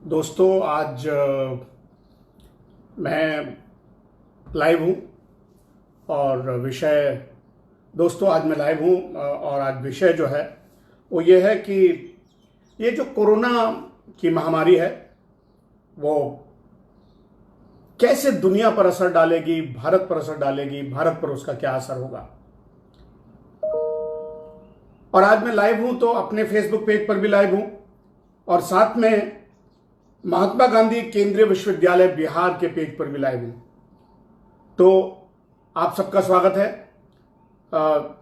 दोस्तों आज मैं लाइव हूँ और विषय दोस्तों आज मैं लाइव हूँ और आज विषय जो है वो ये है कि ये जो कोरोना की महामारी है वो कैसे दुनिया पर असर डालेगी, भारत पर असर डालेगी, भारत पर उसका क्या असर होगा। और आज मैं लाइव हूँ तो अपने फेसबुक पेज पर भी लाइव हूँ और साथ में महात्मा गांधी केंद्रीय विश्वविद्यालय बिहार के पेज पर भी लाइव हूं। तो आप सबका स्वागत है।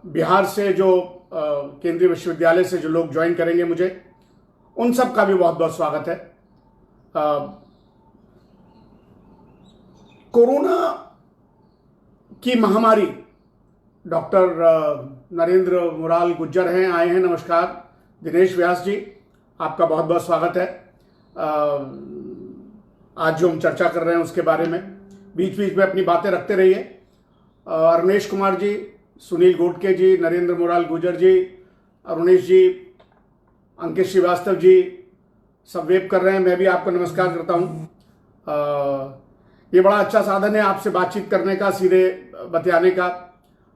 बिहार से जो केंद्रीय विश्वविद्यालय से जो लोग ज्वाइन करेंगे मुझे, उन सब का भी बहुत बहुत स्वागत है। कोरोना की महामारी, डॉक्टर नरेंद्र मुराल गुज्जर हैं, आए हैं। नमस्कार। दिनेश व्यास जी, आपका बहुत बहुत स्वागत है। आज जो हम चर्चा कर रहे हैं उसके बारे में बीच बीच में अपनी बातें रखते रहिए। अरुणेश कुमार जी, सुनील गोटके जी, नरेंद्र मुराल गुर्जर जी, अरुणेश जी, अंकित श्रीवास्तव जी सब वेब कर रहे हैं। मैं भी आपको नमस्कार करता हूं। ये बड़ा अच्छा साधन है आपसे बातचीत करने का, सीधे बतियाने का,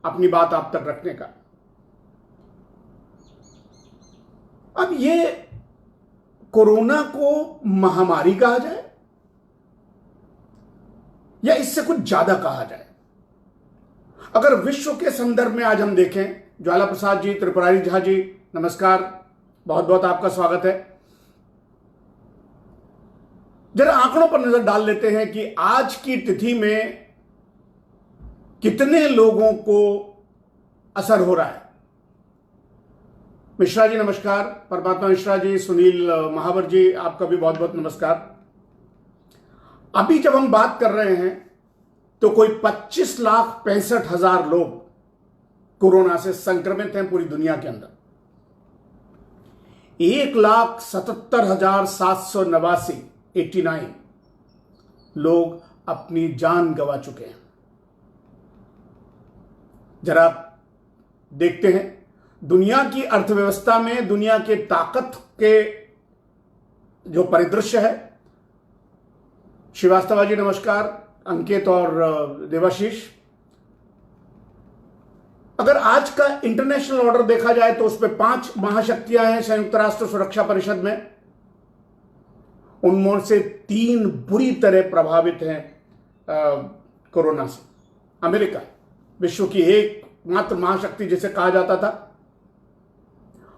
अपनी बात आप तक रखने का। अब ये कोरोना को महामारी कहा जाए या इससे कुछ ज्यादा कहा जाए। अगर विश्व के संदर्भ में आज हम देखें, ज्वाला प्रसाद जी, त्रिपुरारी झा जी, नमस्कार, बहुत बहुत आपका स्वागत है। जरा आंकड़ों पर नजर डाल लेते हैं कि आज की तिथि में कितने लोगों को असर हो रहा है। मिश्रा जी नमस्कार, परमात्मा मिश्रा जी, सुनील महावर जी, आपका भी बहुत बहुत नमस्कार। अभी जब हम बात कर रहे हैं तो कोई 25,65,000 लोग कोरोना से संक्रमित हैं पूरी दुनिया के अंदर। 1,77,789 89 लोग अपनी जान गंवा चुके हैं। जरा देखते हैं दुनिया की अर्थव्यवस्था में, दुनिया के ताकत के जो परिदृश्य है। श्रीवास्तव जी नमस्कार, अंकित और देवाशीष। अगर आज का इंटरनेशनल ऑर्डर देखा जाए तो उसमें 5 महाशक्तियां हैं संयुक्त राष्ट्र सुरक्षा परिषद में। उनमें से 3 बुरी तरह प्रभावित हैं कोरोना से। अमेरिका विश्व की एकमात्र महाशक्ति जिसे कहा जाता था,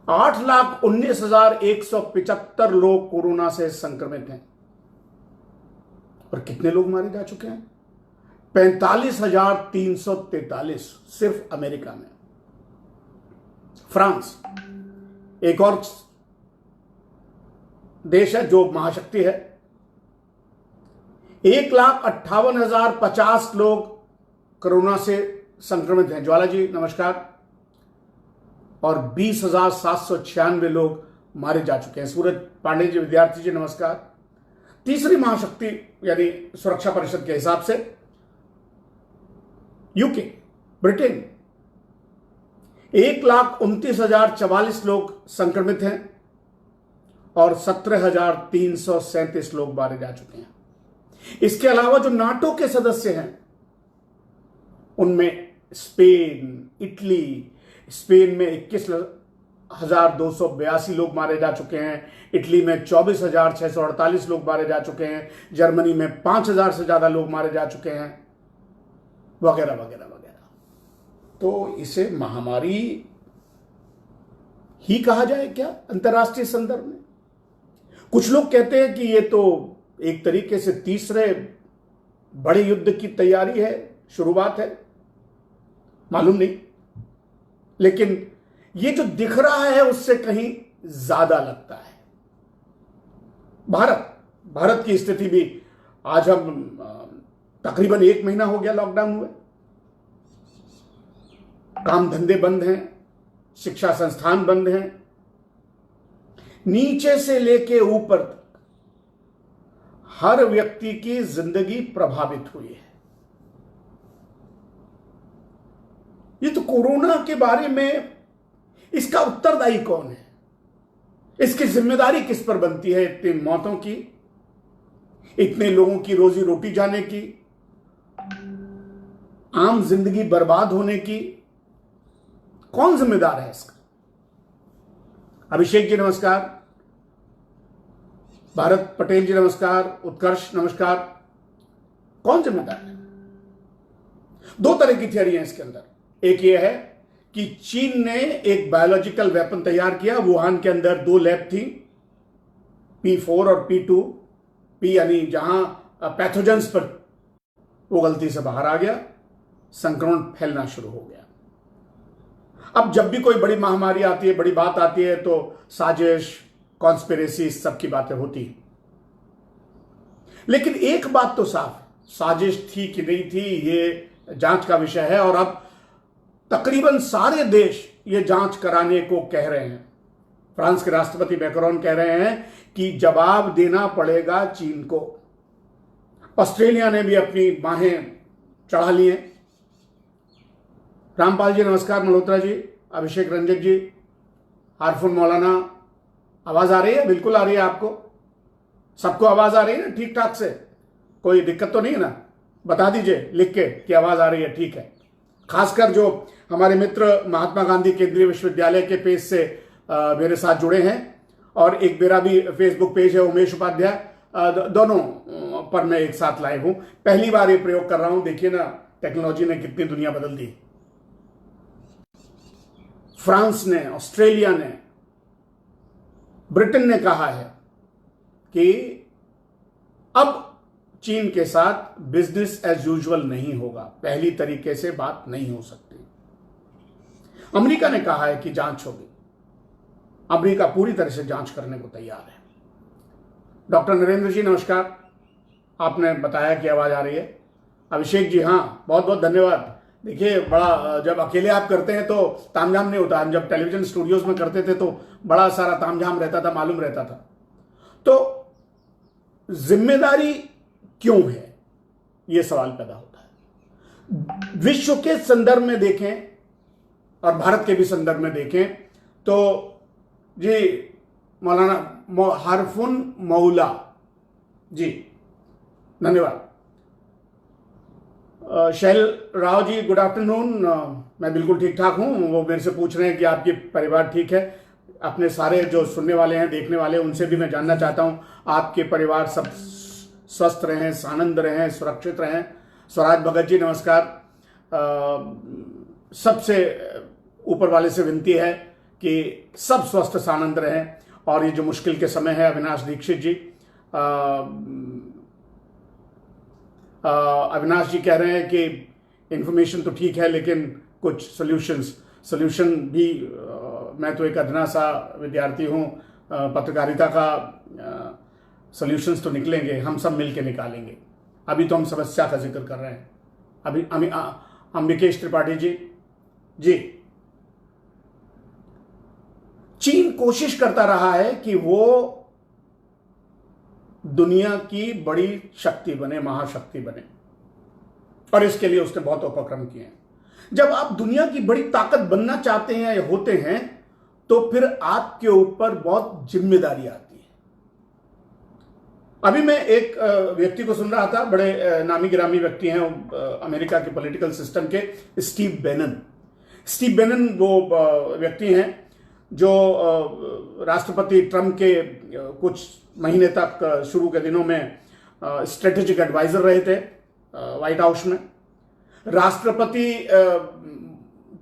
8,19,175 लोग कोरोना से संक्रमित हैं और कितने लोग मारे जा चुके हैं? 45,343 सिर्फ अमेरिका में। फ्रांस एक और देश है जो महाशक्ति है, 1,58,050 लोग कोरोना से संक्रमित हैं। ज्वाला जी नमस्कार। और 20,796 लोग मारे जा चुके हैं। सूरज पांडे जी, विद्यार्थी जी नमस्कार। तीसरी महाशक्ति यानी सुरक्षा परिषद के हिसाब से यूके, ब्रिटेन, 1,29,044 लोग संक्रमित हैं और 17,337 लोग मारे जा चुके हैं। इसके अलावा जो नाटो के सदस्य हैं उनमें स्पेन, इटली, स्पेन में 21,282 लोग मारे जा चुके हैं, इटली में 24,648 लोग मारे जा चुके हैं, जर्मनी में 5,000 से ज्यादा लोग मारे जा चुके हैं, वगैरह वगैरह वगैरह। तो इसे महामारी ही कहा जाए क्या अंतर्राष्ट्रीय संदर्भ में? कुछ लोग कहते हैं कि ये तो एक तरीके से तीसरे बड़े युद्ध की तैयारी है, शुरुआत है, मालूम नहीं। लेकिन ये जो दिख रहा है उससे कहीं ज्यादा लगता है। भारत की स्थिति भी, आज हम तकरीबन 1 महीना हो गया लॉकडाउन हुए, काम धंधे बंद हैं, शिक्षा संस्थान बंद हैं, नीचे से लेके ऊपर तक हर व्यक्ति की जिंदगी प्रभावित हुई है। ये तो कोरोना के बारे में इसका उत्तरदायी कौन है? इसकी जिम्मेदारी किस पर बनती है इतनी मौतों की, इतने लोगों की रोजी रोटी जाने की, आम जिंदगी बर्बाद होने की कौन जिम्मेदार है इसका? अभिषेक जी नमस्कार, भारत पटेल जी नमस्कार, उत्कर्ष नमस्कार। कौन जिम्मेदार है? दो तरह की थियरी है इसके अंदर। एक यह है कि चीन ने एक बायोलॉजिकल वेपन तैयार किया, वुहान के अंदर 2 लैब थी, P4 और P2, P यानी जहां पैथोजेंस पर वो गलती से बाहर आ गया, संक्रमण फैलना शुरू हो गया। अब जब भी कोई बड़ी महामारी आती है, बड़ी बात आती है, तो साजिश, कॉन्स्पिरेसी, इस सब की बातें होती हैं। लेकिन एक बात तो साफ है, साजिश थी कि नहीं थी ये जांच का विषय है, और अब तकरीबन सारे देश ये जांच कराने को कह रहे हैं। फ्रांस के राष्ट्रपति मैक्रोन कह रहे हैं कि जवाब देना पड़ेगा चीन को। ऑस्ट्रेलिया ने भी अपनी बाहें चढ़ा ली हैं। रामपाल जी नमस्कार, मल्होत्रा जी, अभिषेक रंजन जी, हारफुन मौलाना, आवाज आ रही है? बिल्कुल आ रही है आपको? सबको आवाज आ रही है ना ठीक ठाक से? कोई दिक्कत तो नहीं है ना? बता दीजिए लिख के कि आवाज आ रही है। ठीक है। खासकर जो हमारे मित्र महात्मा गांधी केंद्रीय विश्वविद्यालय के पेज से मेरे साथ जुड़े हैं, और एक मेरा भी फेसबुक पेज है उमेश उपाध्याय, दोनों पर मैं एक साथ लाइव हूं। पहली बार ये प्रयोग कर रहा हूं। देखिए ना टेक्नोलॉजी ने कितनी दुनिया बदल दी। फ्रांस ने, ऑस्ट्रेलिया ने, ब्रिटेन ने कहा है कि अब चीन के साथ बिजनेस एज यूजुअल नहीं होगा, पहली तरीके से बात नहीं हो सकती। अमेरिका ने कहा है कि जांच होगी। अमेरिका पूरी तरह से जांच करने को तैयार है। डॉक्टर नरेंद्र जी नमस्कार, आपने बताया कि आवाज आ रही है। अभिषेक जी हाँ, बहुत बहुत धन्यवाद। देखिए, बड़ा जब अकेले आप करते हैं तो तामझाम नहीं होता। हम जब टेलीविजन स्टूडियोज में करते थे तो बड़ा सारा तामझाम रहता था, मालूम रहता था। तो जिम्मेदारी क्यों है, यह सवाल पैदा होता है। विश्व के संदर्भ में देखें और भारत के भी संदर्भ में देखें तो जी मौलाना हारफुन मौला जी धन्यवाद। शैल राव जी गुड आफ्टरनून। मैं बिल्कुल ठीक ठाक हूं। वो मेरे से पूछ रहे हैं कि आपके परिवार ठीक है। अपने सारे जो सुनने वाले हैं, देखने वाले हैं, उनसे भी मैं जानना चाहता हूं आपके परिवार सब स्वस्थ रहें, सानंद रहें, सुरक्षित रहें। स्वराज भगत जी नमस्कार। सबसे ऊपर वाले से विनती है कि सब स्वस्थ सानंद रहें। और ये जो मुश्किल के समय है, अविनाश दीक्षित जी, अविनाश जी कह रहे हैं कि इंफॉर्मेशन तो ठीक है लेकिन कुछ सोल्यूशन भी, मैं तो एक अधना सा विद्यार्थी हूं, पत्रकारिता का सोल्यूशंस तो निकलेंगे, हम सब मिलकर निकालेंगे। अभी तो हम समस्या का जिक्र कर रहे हैं। अभी अंबिकेश त्रिपाठी जी जी, चीन कोशिश करता रहा है कि वो दुनिया की बड़ी शक्ति बने, महाशक्ति बने, और इसके लिए उसने बहुत उपक्रम किए हैं। जब आप दुनिया की बड़ी ताकत बनना चाहते हैं या होते हैं तो फिर आपके ऊपर बहुत जिम्मेदारी आती है। अभी मैं एक व्यक्ति को सुन रहा था, बड़े नामी गिरामी व्यक्ति हैं अमेरिका के पॉलिटिकल सिस्टम के, स्टीव बेनन वो व्यक्ति हैं जो राष्ट्रपति ट्रंप के कुछ महीने तक शुरू के दिनों में स्ट्रेटेजिक एडवाइजर रहे थे व्हाइट हाउस में। राष्ट्रपति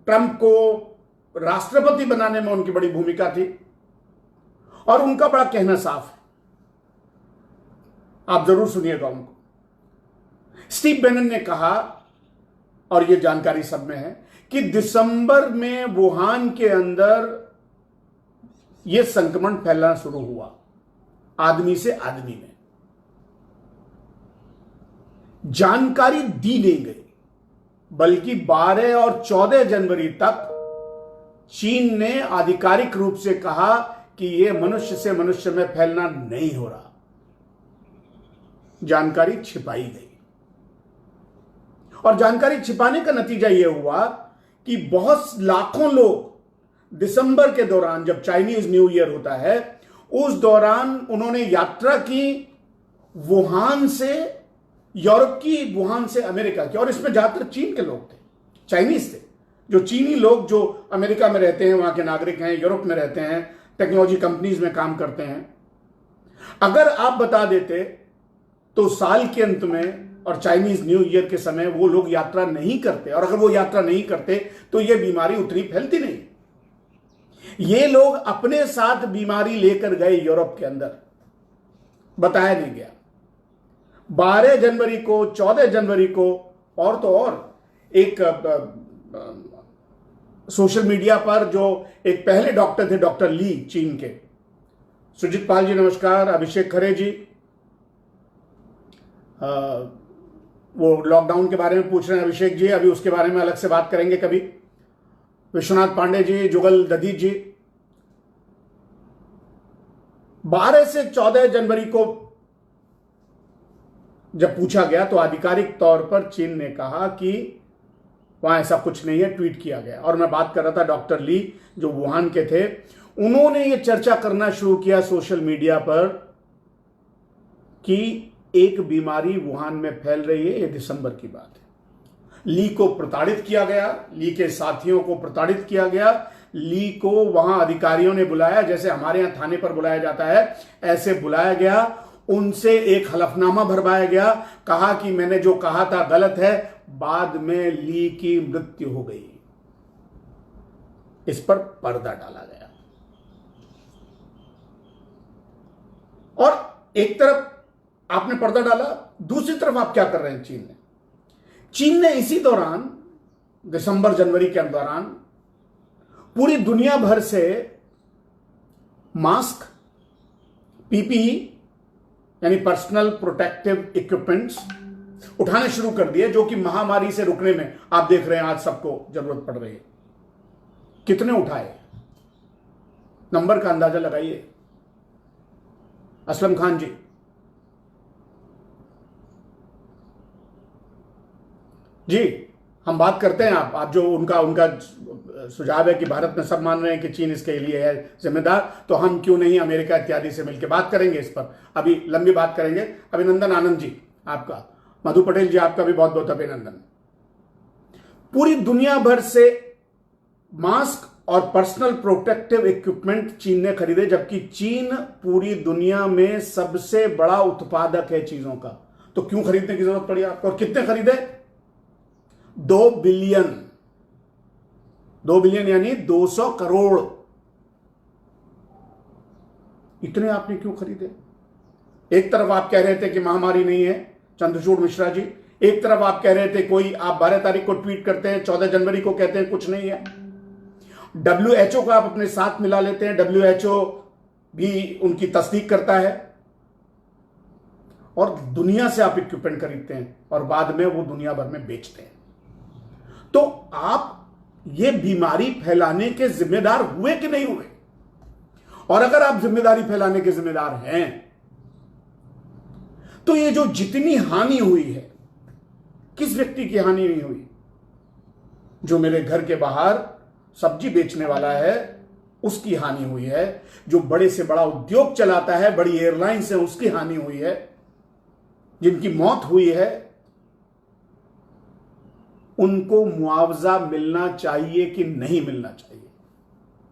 ट्रंप को राष्ट्रपति बनाने में उनकी बड़ी भूमिका थी, और उनका बड़ा कहना साफ है, आप जरूर सुनिएगा उनको। स्टीव बेनन ने कहा, और यह जानकारी सब में है, कि दिसंबर में वुहान के अंदर यह संक्रमण फैलना शुरू हुआ, आदमी से आदमी में। जानकारी दी नहीं गई, बल्कि 12 और 14 जनवरी तक चीन ने आधिकारिक रूप से कहा कि यह मनुष्य से मनुष्य में फैलना नहीं हो रहा। जानकारी छिपाई गई, और जानकारी छिपाने का नतीजा यह हुआ कि बहुत लाखों लोग दिसंबर के दौरान, जब चाइनीज न्यू ईयर होता है, उस दौरान उन्होंने यात्रा की वुहान से यूरोप की, वुहान से अमेरिका की, और इसमें ज्यादातर चीन के लोग थे, चाइनीज थे। जो चीनी लोग जो अमेरिका में रहते हैं, वहां के नागरिक हैं, यूरोप में रहते हैं, टेक्नोलॉजी कंपनीज में काम करते हैं, अगर आप बता देते तो साल के अंत में और चाइनीज न्यू ईयर के समय वो लोग यात्रा नहीं करते, और अगर वो यात्रा नहीं करते तो ये बीमारी उतनी फैलती नहीं। ये लोग अपने साथ बीमारी लेकर गए यूरोप के अंदर, बताया नहीं गया। 12 जनवरी को, 14 जनवरी को, और तो और एक सोशल मीडिया पर जो एक पहले डॉक्टर थे, डॉक्टर ली, चीन के, सुजीत पाल जी नमस्कार, अभिषेक खरे जी, वो लॉकडाउन के बारे में पूछ रहे हैं अभिषेक जी, अभी उसके बारे में अलग से बात करेंगे कभी। विश्वनाथ पांडे जी, जुगल ददीज जी, 12 से 14 जनवरी को जब पूछा गया तो आधिकारिक तौर पर चीन ने कहा कि वहां ऐसा कुछ नहीं है, ट्वीट किया गया। और मैं बात कर रहा था डॉक्टर ली जो वुहान के थे, उन्होंने ये चर्चा करना शुरू किया सोशल मीडिया पर कि एक बीमारी वुहान में फैल रही है। ये दिसंबर की बात है। ली को प्रताड़ित किया गया, ली के साथियों को प्रताड़ित किया गया। ली को वहां अधिकारियों ने बुलाया, जैसे हमारे यहां थाने पर बुलाया जाता है, ऐसे बुलाया गया। उनसे एक हलफनामा भरवाया गया, कहा कि मैंने जो कहा था गलत है। बाद में ली की मृत्यु हो गई। इस पर पर्दा डाला गया। और एक तरफ आपने पर्दा डाला, दूसरी तरफ आप क्या कर रहे हैं? चीन ने इसी दौरान, दिसंबर जनवरी के दौरान, पूरी दुनिया भर से मास्क, पीपीई यानी पर्सनल प्रोटेक्टिव इक्विपमेंट्स उठाने शुरू कर दिए, जो कि महामारी से रुकने में आप देख रहे हैं आज सबको जरूरत पड़ रही है। कितने उठाए? नंबर का अंदाजा लगाइए। असलम खान जी, जी हम बात करते हैं। आप जो उनका सुझाव है कि भारत में सब मान रहे हैं कि चीन इसके लिए है जिम्मेदार, तो हम क्यों नहीं अमेरिका इत्यादि से मिलकर बात करेंगे इस पर, अभी लंबी बात करेंगे। अभिनंदन आनंद जी आपका, मधु पटेल जी आपका भी बहुत बहुत अभिनंदन। पूरी दुनिया भर से मास्क और पर्सनल प्रोटेक्टिव इक्विपमेंट चीन ने खरीदे, जबकि चीन पूरी दुनिया में सबसे बड़ा उत्पादक है चीजों का। तो क्यों खरीदने की जरूरत पड़ी आपको? और कितने खरीदे? 2 बिलियन। 2 बिलियन यानी 200 करोड़। इतने आपने क्यों खरीदे? एक तरफ आप कह रहे थे कि महामारी नहीं है, चंद्रचूड़ मिश्रा जी, एक तरफ आप कह रहे थे कोई, आप 12 तारीख को ट्वीट करते हैं, 14 जनवरी को कहते हैं कुछ नहीं है। WHO को आप अपने साथ मिला लेते हैं, WHO भी उनकी तस्दीक करता है, और दुनिया से आप इक्विपमेंट खरीदते हैं और बाद में वो दुनिया भर में बेचते हैं। तो आप ये बीमारी फैलाने के जिम्मेदार हुए कि नहीं हुए? और अगर आप जिम्मेदारी फैलाने के जिम्मेदार हैं, तो ये जो जितनी हानि हुई है, किस व्यक्ति की हानि नहीं हुई? जो मेरे घर के बाहर सब्जी बेचने वाला है उसकी हानि हुई है, जो बड़े से बड़ा उद्योग चलाता है, बड़ी एयरलाइंस है, उसकी हानि हुई है, जिनकी मौत हुई है, उनको मुआवजा मिलना चाहिए कि नहीं मिलना चाहिए?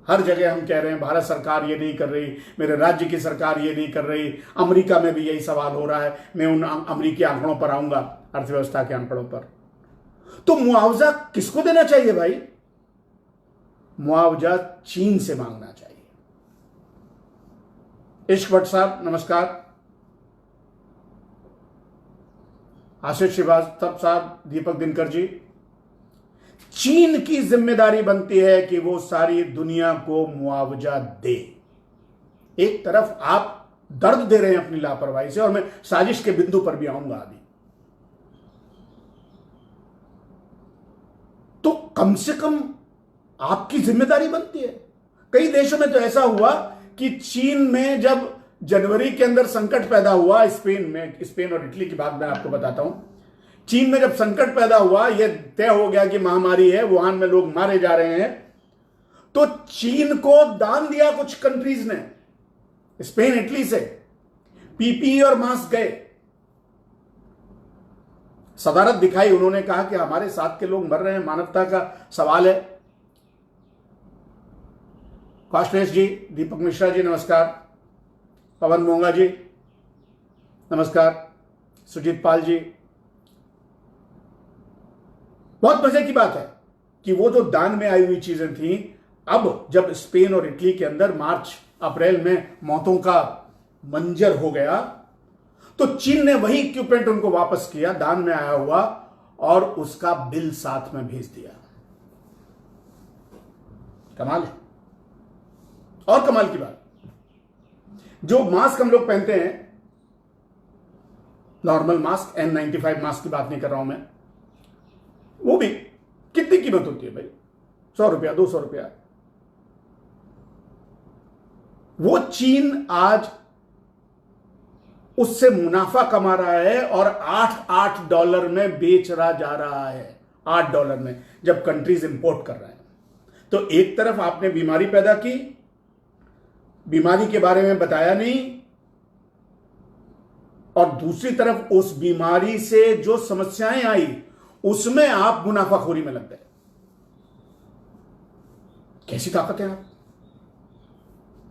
हर जगह हम कह रहे हैं भारत सरकार ये नहीं कर रही, मेरे राज्य की सरकार ये नहीं कर रही, अमेरिका में भी यही सवाल हो रहा है। मैं उन अमेरिकी आंकड़ों पर आऊंगा, अर्थव्यवस्था के आंकड़ों पर। तो मुआवजा किसको देना चाहिए भाई? मुआवजा चीन से मांगना चाहिए। इश्क भट्ट साहब नमस्कार, आशीष श्रीवास्तव साहब, दीपक दिनकर जी, चीन की जिम्मेदारी बनती है कि वो सारी दुनिया को मुआवजा दे। एक तरफ आप दर्द दे रहे हैं अपनी लापरवाही से, और मैं साजिश के बिंदु पर भी आऊंगा अभी। तो कम से कम आपकी जिम्मेदारी बनती है। कई देशों में तो ऐसा हुआ कि चीन में जब जनवरी के अंदर संकट पैदा हुआ, स्पेन और इटली की बात मैं आपको बताता हूं, चीन में जब संकट पैदा हुआ, यह तय हो गया कि महामारी है, वुहान में लोग मारे जा रहे हैं, तो चीन को दान दिया कुछ कंट्रीज ने, स्पेन इटली से, पीपीई और मास्क गए, सदारत दिखाई। उन्होंने कहा कि हमारे साथ के लोग मर रहे हैं, मानवता का सवाल है। कौशलेश जी, दीपक मिश्रा जी नमस्कार, पवन मोंगा जी नमस्कार, सुजीत पाल जी। बहुत मजे की बात है कि वो जो दान में आई हुई चीजें थी, अब जब स्पेन और इटली के अंदर मार्च अप्रैल में मौतों का मंजर हो गया, तो चीन ने वही इक्विपमेंट उनको वापस किया, दान में आया हुआ, और उसका बिल साथ में भेज दिया। कमाल है। और कमाल की बात, जो मास्क हम लोग पहनते हैं, नॉर्मल मास्क, N95 मास्क की बात नहीं कर रहा हूं मैं, वो भी कितनी कीमत होती है भाई? 100 रुपया, 200 रुपया। वो चीन आज उससे मुनाफा कमा रहा है और $8 में बेच रहा जा रहा है, $8 में, जब कंट्रीज इंपोर्ट कर रहे हैं। तो एक तरफ आपने बीमारी पैदा की, बीमारी के बारे में बताया नहीं, और दूसरी तरफ उस बीमारी से जो समस्याएं आई उसमें आप मुनाफाखोरी में लग गए। कैसी ताकत है आप?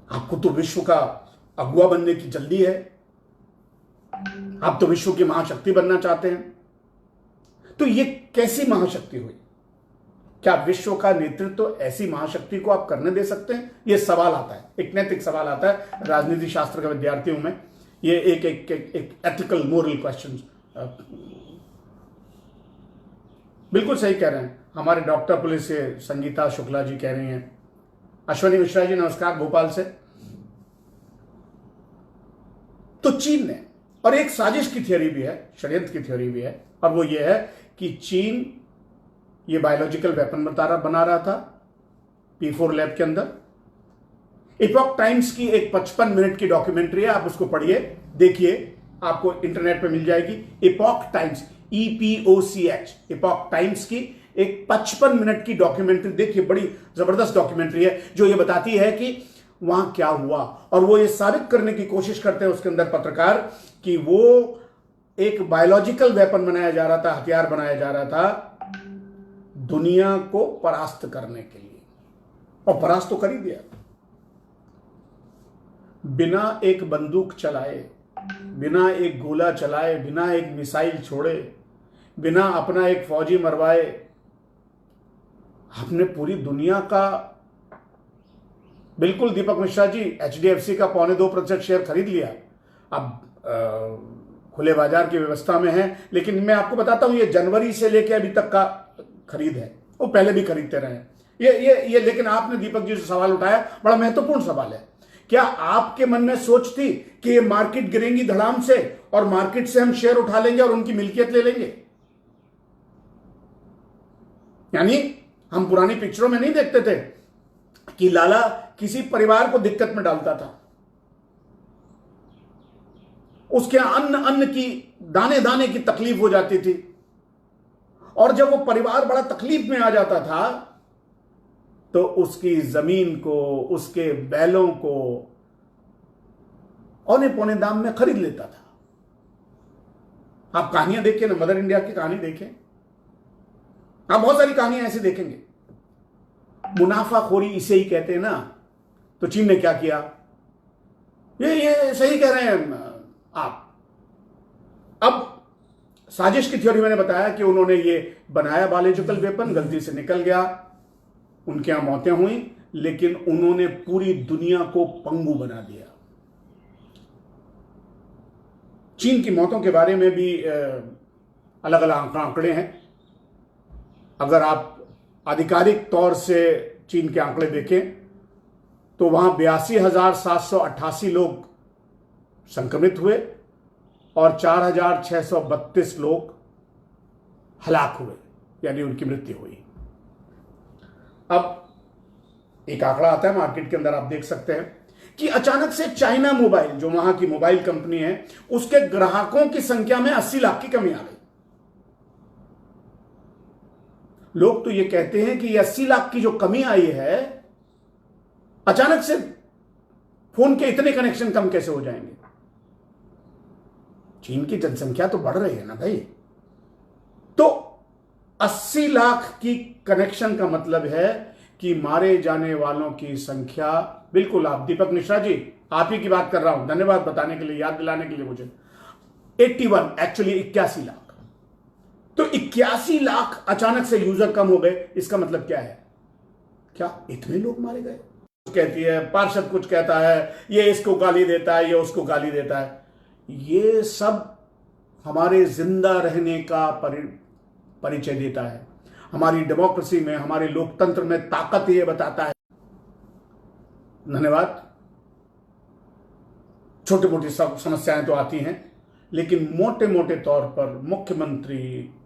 आपको तो विश्व का अगुवा बनने की जल्दी है, आप तो विश्व की महाशक्ति बनना चाहते हैं। तो ये कैसी महाशक्ति हुई? क्या विश्व का नेतृत्व ऐसी महाशक्ति को आप करने दे सकते हैं? यह सवाल आता है, एक नैतिक सवाल आता है। राजनीति शास्त्र का विद्यार्थी हूं मैं। ये एक एथिकल मोरल क्वेश्चन। बिल्कुल सही कह रहे हैं हमारे डॉक्टर पुलिस से संगीता शुक्ला जी, कह रही हैं। अश्वनी मिश्रा जी नमस्कार, भोपाल से। तो चीन ने, और एक साजिश की थ्योरी भी है, षड्यंत्र की थ्योरी भी है, और वो ये है कि चीन ये बायोलॉजिकल वेपन बना रहा था P4 लैब के अंदर। इपॉक टाइम्स की एक 55 मिनट की डॉक्यूमेंट्री है, आप उसको पढ़िए, देखिए, आपको इंटरनेट पे मिल जाएगी। Epoch times, EPOCH, epoch times की एक 55 मिनट की डॉक्यूमेंट्री देखिए, बड़ी जबरदस्त डॉक्यूमेंट्री है, जो ये बताती है कि वहां क्या हुआ। और वो ये साबित करने की कोशिश करते हैं उसके अंदर पत्रकार कि वो एक बायोलॉजिकल वेपन बनाया जा रहा था, हथियार बनाया जा रहा था दुनिया को परास्त करने के लिए, और परास्त तो कर ही दिया। बिना एक बंदूक चलाए, बिना एक गोला चलाए, बिना एक मिसाइल छोड़े, बिना अपना एक फौजी मरवाए, आपने पूरी दुनिया का, बिल्कुल दीपक मिश्रा जी, HDFC का 2.25% शेयर खरीद लिया। अब खुले बाजार की व्यवस्था में है, लेकिन मैं आपको बताता हूं, ये जनवरी से लेकर अभी तक का खरीद है, वो पहले भी खरीदते रहे ये। लेकिन आपने दीपक जी से सवाल उठाया, बड़ा महत्वपूर्ण सवाल है। क्या आपके मन में सोच थी कि ये मार्केट गिरेंगी धड़ाम से और मार्केट से हम शेयर उठा लेंगे और उनकी मिल्कियत ले लेंगे? यानी हम पुरानी पिक्चरों में नहीं देखते थे कि लाला किसी परिवार को दिक्कत में डालता था, उसके अन्न की दाने दाने की तकलीफ हो जाती थी, और जब वो परिवार बड़ा तकलीफ में आ जाता था तो उसकी जमीन को, उसके बैलों को औने पौने दाम में खरीद लेता था। आप कहानियां देखिए ना, मदर इंडिया की कहानी देखें, आप बहुत सारी कहानियां ऐसी देखेंगे। मुनाफाखोरी इसे ही कहते हैं ना। तो चीन ने क्या किया? ये सही कह रहे हैं आप। अब साजिश की थ्योरी मैंने बताया कि उन्होंने ये बनाया बायोलॉजिकल वेपन, गलती से निकल गया, उनके यहां मौतें हुई, लेकिन उन्होंने पूरी दुनिया को पंगु बना दिया। चीन की मौतों के बारे में भी अलग अलग आंकड़े हैं। अगर आप आधिकारिक तौर से चीन के आंकड़े देखें तो वहां 82,788 लोग संक्रमित हुए और 4,632 लोग हलाक हुए, यानी उनकी मृत्यु हुई। अब एक आंकड़ा आता है मार्केट के अंदर, आप देख सकते हैं कि अचानक से चाइना मोबाइल, जो वहां की मोबाइल कंपनी है, उसके ग्राहकों की संख्या में 80 लाख की कमी आ गई। लोग तो ये कहते हैं कि ये 80 लाख की जो कमी आई है, अचानक से फोन के इतने कनेक्शन कम कैसे हो जाएंगे? चीन की जनसंख्या तो बढ़ रही है ना भाई, 80 लाख की कनेक्शन का मतलब है कि मारे जाने वालों की संख्या, बिल्कुल आप दीपक मिश्रा जी, आप ही की बात कर रहा हूं, धन्यवाद बताने के लिए, याद दिलाने के लिए मुझे। 81, एक्चुअली 81 लाख। तो 81 लाख अचानक से यूजर कम हो गए, इसका मतलब क्या है? क्या इतने लोग मारे गए? कहती है पार्षद, कुछ कहता है, ये इसको गाली देता है, ये उसको गाली देता है। ये सब हमारे जिंदा रहने का परिचय देता है। हमारी डेमोक्रेसी में, हमारे लोकतंत्र में ताकत ये बताता है। धन्यवाद। छोटी मोटी सब समस्याएं तो आती हैं, लेकिन मोटे मोटे तौर पर मुख्यमंत्री,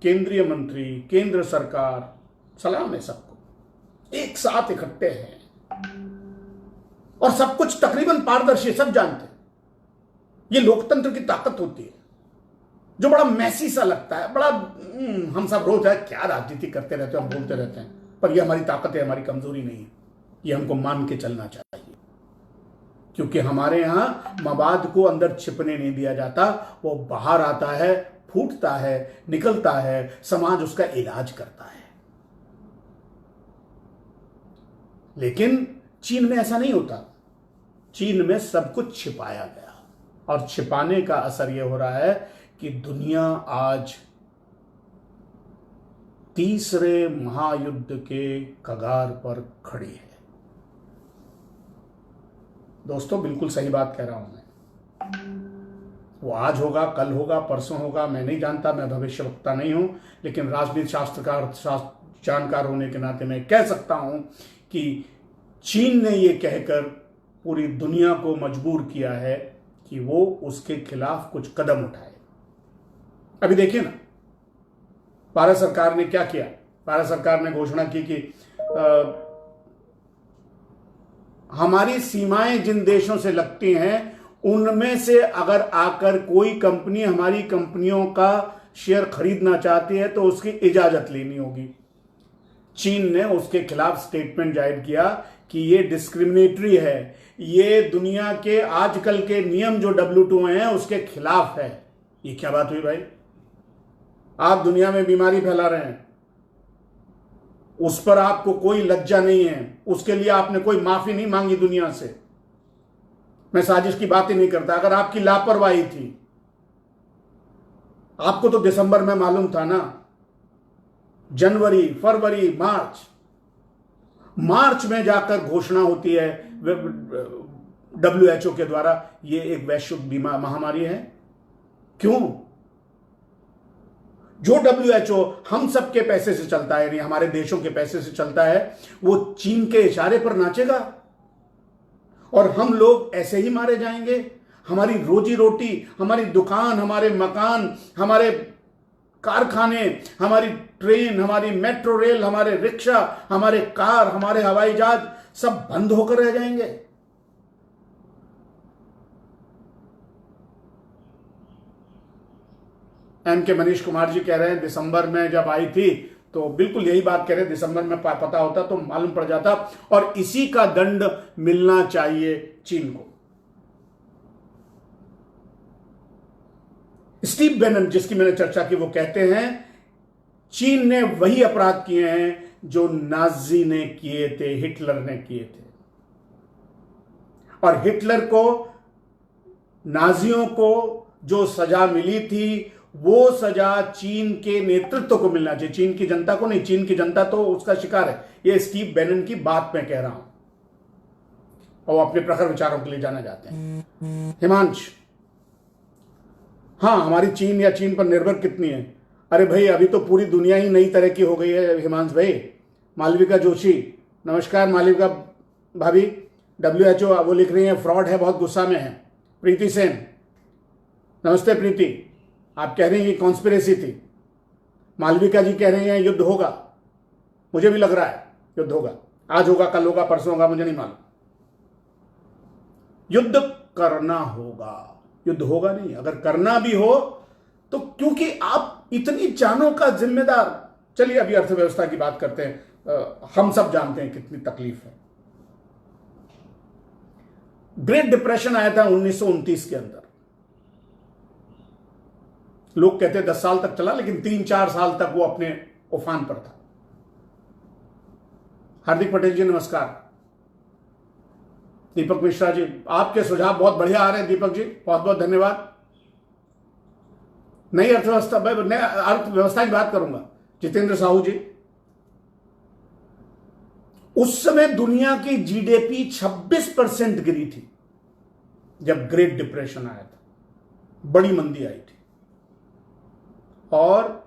केंद्रीय मंत्री, केंद्र सरकार, सलाम है सबको, एक साथ इकट्ठे हैं और सब कुछ तकरीबन पारदर्शी, सब जानते हैं। ये लोकतंत्र की ताकत होती है, जो बड़ा मैसी सा लगता है, बड़ा हम सब रोज है क्या राजनीति करते रहते हैं, हम बोलते रहते हैं, पर ये हमारी ताकत है, हमारी कमजोरी नहीं है। ये हमको मान के चलना चाहिए, क्योंकि हमारे यहां मवाद को अंदर छिपने नहीं दिया जाता, वो बाहर आता है, फूटता है, निकलता है, समाज उसका इलाज करता है। लेकिन चीन में ऐसा नहीं होता। चीन में सब कुछ छिपाया गया, और छिपाने का असर यह हो रहा है कि दुनिया आज तीसरे महायुद्ध के कगार पर खड़ी है। दोस्तों, बिल्कुल सही बात कह रहा हूं मैं। वो आज होगा, कल होगा, परसों होगा, मैं नहीं जानता, मैं भविष्यवक्ता नहीं हूं, लेकिन राजनीति जानकार होने के नाते मैं कह सकता हूं कि चीन ने यह कहकर पूरी दुनिया को मजबूर किया है कि वो उसके खिलाफ कुछ कदम उठाए। अभी देखिए ना, भारत सरकार ने क्या किया। भारत सरकार ने घोषणा की कि हमारी सीमाएं जिन देशों से लगती हैं, उनमें से अगर आकर कोई कंपनी हमारी कंपनियों का शेयर खरीदना चाहती है तो उसकी इजाजत लेनी होगी। चीन ने उसके खिलाफ स्टेटमेंट जारी किया कि ये डिस्क्रिमिनेटरी है, ये दुनिया के आजकल के नियम जो WTO हैं उसके खिलाफ है। ये क्या बात हुई भाई? आप दुनिया में बीमारी फैला रहे हैं, उस पर आपको कोई लज्जा नहीं है, उसके लिए आपने कोई माफी नहीं मांगी दुनिया से। मैं साजिश की बात ही नहीं करता। अगर आपकी लापरवाही थी, आपको तो दिसंबर में मालूम था ना, जनवरी, फरवरी, मार्च में जाकर घोषणा होती है WHO के द्वारा, ये एक वैश्विक महामारी है। क्यों? जो WHO हम सबके पैसे से चलता है, यानी हमारे देशों के पैसे से चलता है, वो चीन के इशारे पर नाचेगा और हम लोग ऐसे ही मारे जाएंगे। हमारी रोजी रोटी, हमारी दुकान, हमारे मकान, हमारे कारखाने, हमारी ट्रेन, हमारी मेट्रो रेल, हमारे रिक्शा, हमारे कार, हमारे हवाई जहाज सब बंद होकर रह जाएंगे। MK मनीष कुमार जी कह रहे हैं दिसंबर में जब आई थी तो बिल्कुल यही बात कह रहे हैं, दिसंबर में पता होता तो मालूम पड़ जाता, और इसी का दंड मिलना चाहिए चीन को। स्टीव बेनन, जिसकी मैंने चर्चा की, वो कहते हैं चीन ने वही अपराध किए हैं जो नाजी ने किए थे, हिटलर ने किए थे। और हिटलर को, नाजियों को जो सजा मिली थी, वो सजा चीन के नेतृत्व को मिलना चाहिए, चीन की जनता को नहीं। चीन की जनता तो उसका शिकार है। ये स्टीव बेनन की बात मैं कह रहा हूं, और वो अपने प्रखर विचारों के लिए जाना जाते हैं। हिमांश, हाँ, हमारी चीन या चीन पर निर्भर कितनी है? अरे भाई, अभी तो पूरी दुनिया ही नई तरह की हो गई है हिमांश भाई। मालविका जोशी, नमस्कार मालविका भाभी। WHO वो लिख रही है फ्रॉड है, बहुत गुस्सा में है। प्रीति सेन, नमस्ते प्रीति, आप कह रही हैं कि कॉन्स्पिरेसी थी। मालविका जी कह रही हैं युद्ध होगा। मुझे भी लग रहा है युद्ध होगा, आज होगा, कल होगा, परसों होगा, मुझे नहीं मालूम। युद्ध करना होगा, युद्ध होगा नहीं। अगर करना भी हो तो, क्योंकि आप इतनी जानों का जिम्मेदार। चलिए अभी अर्थव्यवस्था की बात करते हैं। हम सब जानते हैं कितनी तकलीफ है। ग्रेट डिप्रेशन आया था 1929 के अंदर। लोग कहते हैं 10 साल तक चला, लेकिन 3-4 साल तक वो अपने उफान पर था। हार्दिक पटेल जी नमस्कार। दीपक मिश्रा जी, आपके सुझाव बहुत बढ़िया आ रहे हैं दीपक जी, बहुत बहुत धन्यवाद। नई अर्थव्यवस्था की बात करूंगा। जितेंद्र साहू जी, उस समय दुनिया की जीडीपी 26% गिरी थी जब ग्रेट डिप्रेशन आया था, बड़ी मंदी आई थी, और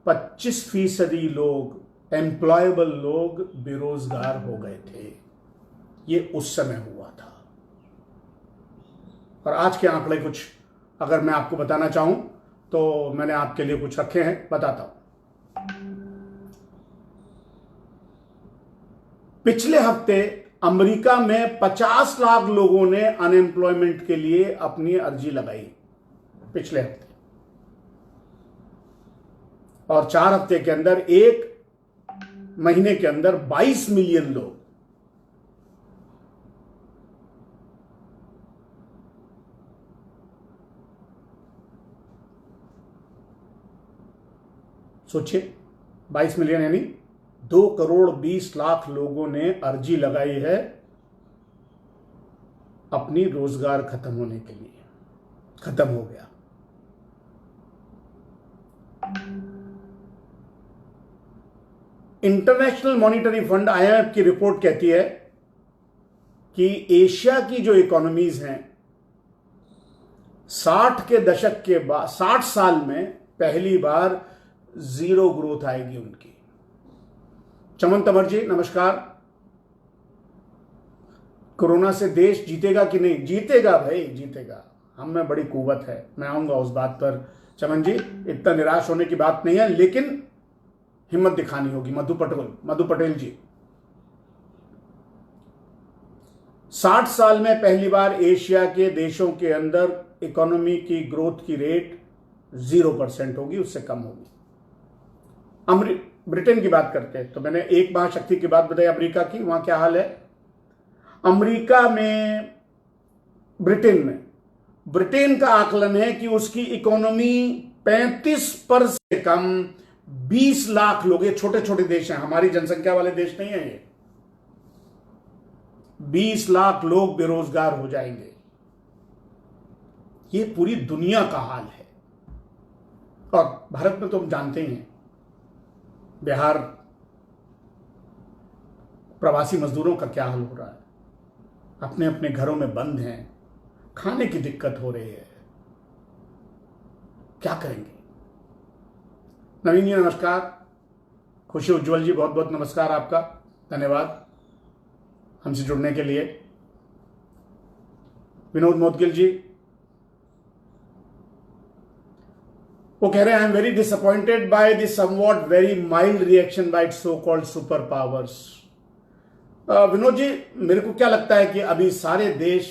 25% लोग, एम्प्लॉयबल लोग बेरोजगार हो गए थे। ये उस समय हुआ था। और आज के आंकड़े कुछ अगर मैं आपको बताना चाहूं तो मैंने आपके लिए कुछ रखे हैं, बताता हूं। पिछले हफ्ते अमेरिका में 50 लाख लोगों ने अनएम्प्लॉयमेंट के लिए अपनी अर्जी लगाई, पिछले हफ्ते। और 4 हफ्ते के अंदर, एक महीने के अंदर 22 मिलियन लोग। सोचिए, 22 मिलियन यानी 2,20,00,000 लोगों ने अर्जी लगाई है अपनी रोजगार खत्म होने के लिए। खत्म हो गया। इंटरनेशनल मॉनिटरी फंड IMF की रिपोर्ट कहती है कि एशिया की जो इकोनॉमीज हैं, 60 के दशक के बाद 60 साल में पहली बार जीरो ग्रोथ आएगी उनकी। चमन तंवर जी नमस्कार। कोरोना से देश जीतेगा कि नहीं? जीतेगा भाई, जीतेगा। हम में बड़ी कुव्वत है, मैं आऊंगा उस बात पर। चमन जी, इतना निराश होने की बात नहीं है, लेकिन हिम्मत दिखानी होगी। मधु पटेल जी, 60 साल में पहली बार एशिया के देशों के अंदर इकोनॉमी की ग्रोथ की रेट 0% होगी, उससे कम होगी। ब्रिटेन की बात करते हैं तो मैंने एक महाशक्ति की बात बताई, अमेरिका की। वहां क्या हाल है? अमेरिका में, ब्रिटेन का आकलन है कि उसकी इकोनॉमी 35% से कम 20 लाख लोग, ये छोटे छोटे देश हैं, हमारी जनसंख्या वाले देश नहीं है ये, 20 लाख लोग बेरोजगार हो जाएंगे। ये पूरी दुनिया का हाल है। और भारत में तो हम जानते ही हैं, बिहार प्रवासी मजदूरों का क्या हाल हो रहा है। अपने अपने घरों में बंद हैं, खाने की दिक्कत हो रही है, क्या करेंगे? नवीन जी नमस्कार। खुशी उज्जवल जी बहुत बहुत नमस्कार आपका, धन्यवाद हमसे जुड़ने के लिए। विनोद मोदगिल जी, वो कह रहे हैं, I am very disappointed by the somewhat very mild reaction by so called super powers. Vinod ji, मेरे को क्या लगता है कि अभी सारे देश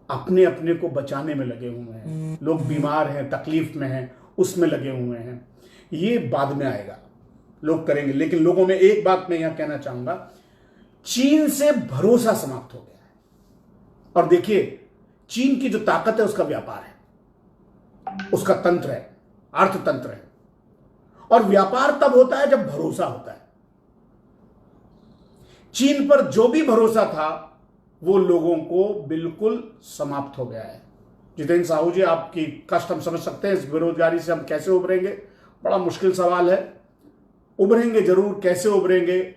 अपने अपने को बचाने में लगे हुए हैं। लोग बीमार हैं, तकलीफ में हैं, उसमें लगे हुए हैं। ये बाद में आएगा, लोग करेंगे। लेकिन लोगों में एक बात मैं यहां कहना चाहूंगा, चीन से भरोसा समाप्त हो गया है। और देखिए, चीन की जो ताकत है उसका व्यापार है, उसका तंत्र है, अर्थतंत्र है। और व्यापार तब होता है जब भरोसा होता है। चीन पर जो भी भरोसा था वो लोगों को बिल्कुल समाप्त हो गया है। जितेंद्र साहू जी, आपकी कष्ट हम समझ सकते हैं। इस बेरोजगारी से हम कैसे उभरेंगे, बड़ा मुश्किल सवाल है। उभरेंगे जरूर, कैसे उभरेंगे?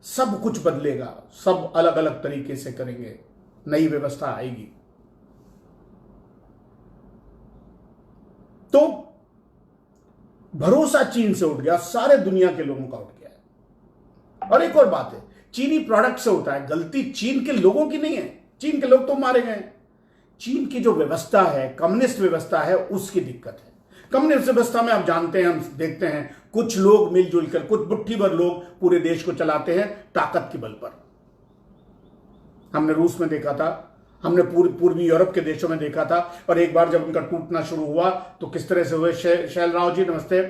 सब कुछ बदलेगा, सब अलग अलग तरीके से करेंगे, नई व्यवस्था आएगी। तो भरोसा चीन से उठ गया, सारे दुनिया के लोगों का उठ गया है। और एक और बात है, चीनी प्रोडक्ट से होता है। गलती चीन के लोगों की नहीं है, चीन के लोग तो मारे गए। चीन की जो व्यवस्था है, कम्युनिस्ट व्यवस्था है, उसकी दिक्कत है। कम्युनिस्ट व्यवस्था में आप जानते हैं, हम देखते हैं, कुछ लोग मिलजुल कर, कुछ मुट्ठी भर लोग पूरे देश को चलाते हैं ताकत के बल पर। हमने रूस में देखा था, हमने पूर्वी यूरोप के देशों में देखा था। और एक बार जब उनका टूटना शुरू हुआ तो किस तरह से हुए। शैल राव जी नमस्ते।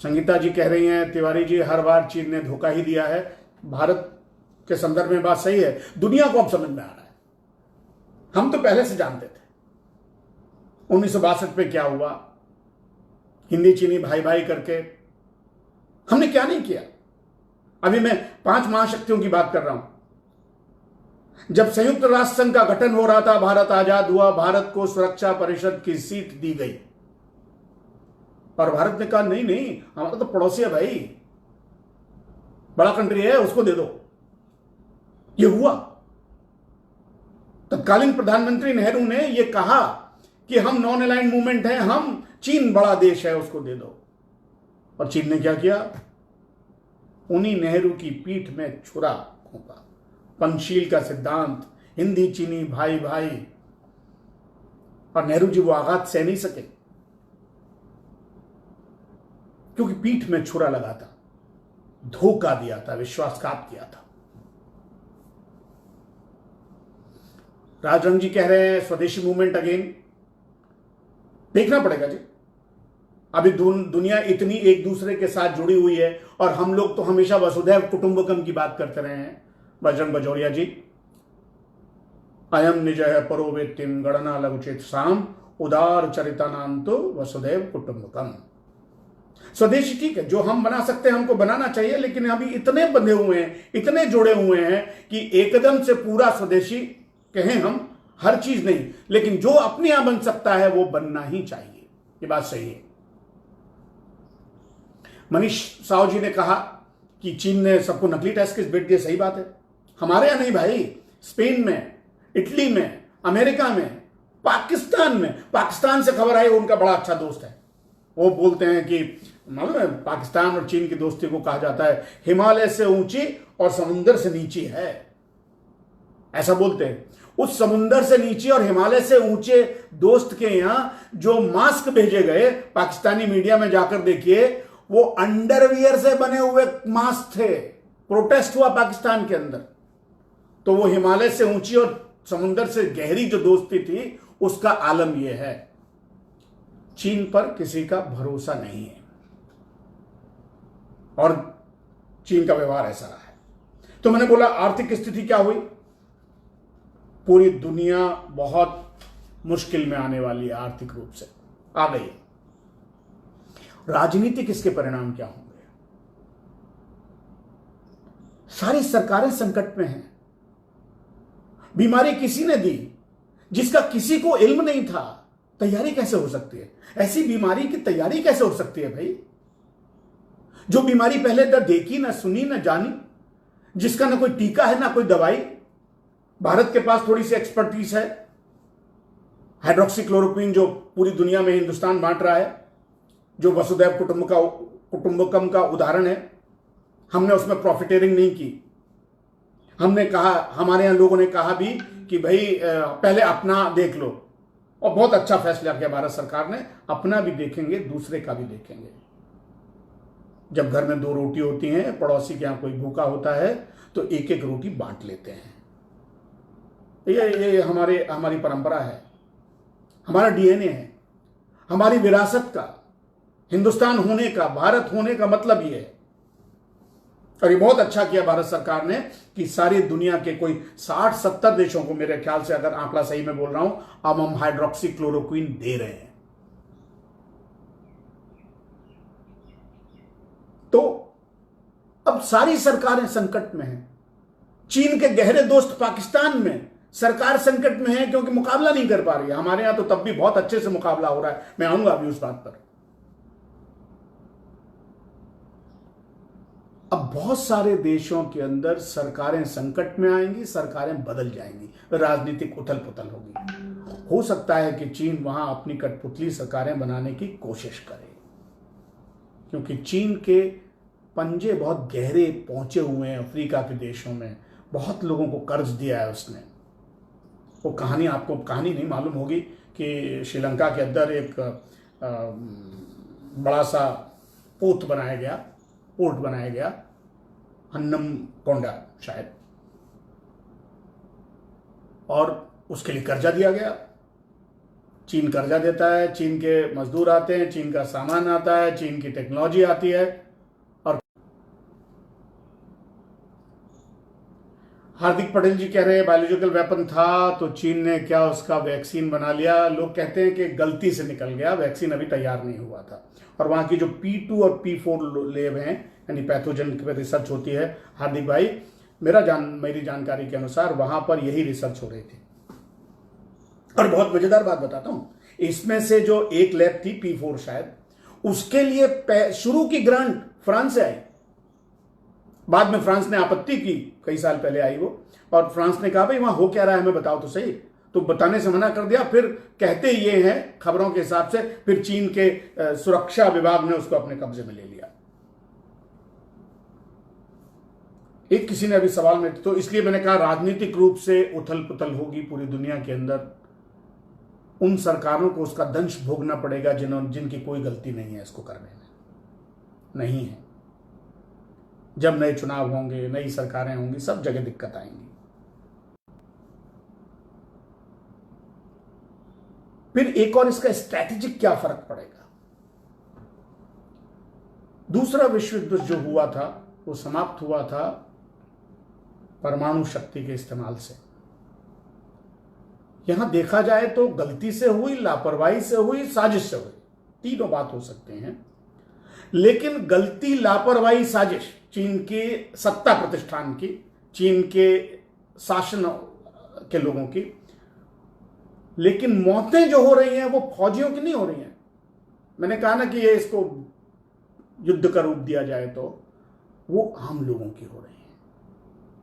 संगीता जी कह रही हैं, तिवारी जी, हर बार चीन ने धोखा ही दिया है। भारत के संदर्भ में बात सही है, दुनिया को अब समझ में आ रहा है। हम तो पहले से जानते थे। 1962 पे क्या हुआ, हिंदी चीनी भाई भाई करके हमने क्या नहीं किया। अभी मैं 5 महाशक्तियों की बात कर रहा हूं। जब संयुक्त राष्ट्र संघ का गठन हो रहा था, भारत आजाद हुआ, भारत को सुरक्षा परिषद की सीट दी गई और भारत ने कहा नहीं नहीं, हमारा तो पड़ोसी है भाई, बड़ा कंट्री है, उसको दे दो। ये हुआ। तत्कालीन प्रधानमंत्री नेहरू ने यह कहा कि हम नॉन अलाइंड मूवमेंट हैं, हम चीन बड़ा देश है, उसको दे दो। और चीन ने क्या किया? उन्हीं नेहरू की पीठ में छुरा घोंपा। पंचशील का सिद्धांत, हिंदी चीनी भाई भाई, और नेहरू जी वो आघात सह नहीं सके क्योंकि पीठ में छुरा लगा था, धोखा दिया था, विश्वासघात किया था। राजरंग जी कह रहे हैं स्वदेशी मूवमेंट अगेन, देखना पड़ेगा जी। अभी दुनिया इतनी एक दूसरे के साथ जुड़ी हुई है और हम लोग तो हमेशा वसुधैव कुटुंबकम की बात करते रहे हैं। बजरंग बजौरिया जी, अयम निज है परो वेत्तिम गणना लघुचित साम उदार चरितानाम तो वसुधैव कुटुंबकम। स्वदेशी ठीक है, जो हम बना सकते हैं हमको बनाना चाहिए, लेकिन अभी इतने बंधे हुए हैं, इतने जुड़े हुए हैं कि एकदम से पूरा स्वदेशी कहें हम, हर चीज नहीं, लेकिन जो अपने यहां बन सकता है वो बनना ही चाहिए। ये बात सही है। मनीष साहू जी ने कहा कि चीन ने सबको नकली टेस्ट किट भेज दिए, सही बात है। हमारे यहां नहीं भाई, स्पेन में, इटली में, अमेरिका में, पाकिस्तान में। पाकिस्तान से खबर आई, उनका बड़ा अच्छा दोस्त है। वो बोलते हैं कि मालूम है, पाकिस्तान और चीन की दोस्ती को कहा जाता है हिमालय से ऊंची और समुंदर से नीची है, ऐसा बोलते हैं। उस समुंदर से नीचे और हिमालय से ऊंचे दोस्त के यहां जो मास्क भेजे गए, पाकिस्तानी मीडिया में जाकर देखिए, वो अंडरवियर से बने हुए मास्क थे। प्रोटेस्ट हुआ पाकिस्तान के अंदर। तो वो हिमालय से ऊंची और समुंदर से गहरी जो दोस्ती थी, उसका आलम यह है। चीन पर किसी का भरोसा नहीं है और चीन का व्यवहार ऐसा रहा है। तो मैंने बोला आर्थिक स्थिति क्या हुई? पूरी दुनिया बहुत मुश्किल में आने वाली है, आर्थिक रूप से आ गई है। राजनीतिक इसके परिणाम क्या होंगे? सारी सरकारें संकट में हैं। बीमारी किसी ने दी जिसका किसी को इल्म नहीं था। तैयारी कैसे हो सकती है? ऐसी बीमारी की तैयारी कैसे हो सकती है भाई? जो बीमारी पहले न देखी, न सुनी, न जानी, जिसका ना कोई टीका है, ना कोई दवाई। भारत के पास थोड़ी सी एक्सपर्टीज है, हाइड्रोक्सीक्लोरोक्विन जो पूरी दुनिया में हिंदुस्तान बांट रहा है, जो वसुधैव कुटुंबकम का उदाहरण है। हमने उसमें प्रॉफिटेरिंग नहीं की। हमने कहा, हमारे यहां लोगों ने कहा भी कि भाई पहले अपना देख लो, और बहुत अच्छा फैसला किया भारत सरकार ने। अपना भी देखेंगे, दूसरे का भी देखेंगे। जब घर में 2 रोटी होती हैं, पड़ोसी के यहां कोई भूखा होता है तो एक एक रोटी बांट लेते हैं। ये हमारी परंपरा है, हमारा डीएनए है, हमारी विरासत का, हिंदुस्तान होने का, भारत होने का मतलब ये है। और ये बहुत अच्छा किया भारत सरकार ने कि सारी दुनिया के कोई 60-70 देशों को, मेरे ख्याल से अगर आंकड़ा सही में बोल रहा हूं, अब हम हाइड्रोक्सीक्लोरोक्विन दे रहे हैं। तो अब सारी सरकारें संकट में हैं। चीन के गहरे दोस्त पाकिस्तान में सरकार संकट में है क्योंकि मुकाबला नहीं कर पा रही है। हमारे यहां तो तब भी बहुत अच्छे से मुकाबला हो रहा है, मैं आऊंगा अभी उस बात पर। अब बहुत सारे देशों के अंदर सरकारें संकट में आएंगी, सरकारें बदल जाएंगी, राजनीतिक उथल पुथल होगी। हो सकता है कि चीन वहां अपनी कठपुतली सरकारें बनाने की कोशिश करे, क्योंकि चीन के पंजे बहुत गहरे पहुंचे हुए हैं अफ्रीका के देशों में। बहुत लोगों को कर्ज दिया है उसने। वो कहानी, आपको कहानी नहीं मालूम होगी कि श्रीलंका के अंदर एक बड़ा सा पोर्ट बनाया गया, हन्नम कोंडा शायद, और उसके लिए कर्जा दिया गया। चीन कर्जा देता है, चीन के मजदूर आते हैं, चीन का सामान आता है, चीन की टेक्नोलॉजी आती है, और हार्दिक पटेल जी कह रहे हैं बायोलॉजिकल वेपन था तो चीन ने क्या उसका वैक्सीन बना लिया। लोग कहते हैं कि गलती से निकल गया, वैक्सीन अभी तैयार नहीं हुआ था। और वहां की जो P2 और P4 लेब हैं, यानी पैथोजन पे रिसर्च होती है, हार्दिक भाई मेरी जानकारी के अनुसार वहां पर यही रिसर्च हो रही थी। और बहुत मजेदार बात बताता हूं, इसमें से जो एक लैब थी P4 शायद, उसके लिए शुरू की ग्रांट फ्रांस से आई। बाद में फ्रांस ने आपत्ति की, कई साल पहले आई वो, और फ्रांस ने कहा भाई वहां हो क्या रहा है हमें बताओ तो सही, तो बताने से मना कर दिया। फिर कहते ये हैं खबरों के हिसाब से, फिर चीन के सुरक्षा विभाग ने उसको अपने कब्जे में ले लिया। एक किसी ने अभी सवाल में, तो इसलिए मैंने कहा राजनीतिक रूप से उथल पुथल होगी पूरी दुनिया के अंदर। उन सरकारों को उसका दंश भोगना पड़ेगा जिनकी कोई गलती नहीं है इसको करने में, नहीं है। जब नए चुनाव होंगे, नई सरकारें होंगी, सब जगह दिक्कत आएंगी। फिर एक और इसका स्ट्रैटेजिक क्या फर्क पड़ेगा। दूसरा विश्व युद्ध जो हुआ था वो समाप्त हुआ था परमाणु शक्ति के इस्तेमाल से। यहां देखा जाए तो गलती से हुई, लापरवाही से हुई, साजिश से हुई, तीनों बात हो सकते हैं। लेकिन गलती, लापरवाही, साजिश चीन के सत्ता प्रतिष्ठान की, चीन के शासन के लोगों की। लेकिन मौतें जो हो रही हैं वो फौजियों की नहीं हो रही हैं। मैंने कहा ना कि ये इसको युद्ध का रूप दिया जाए तो वो आम लोगों की हो रही है,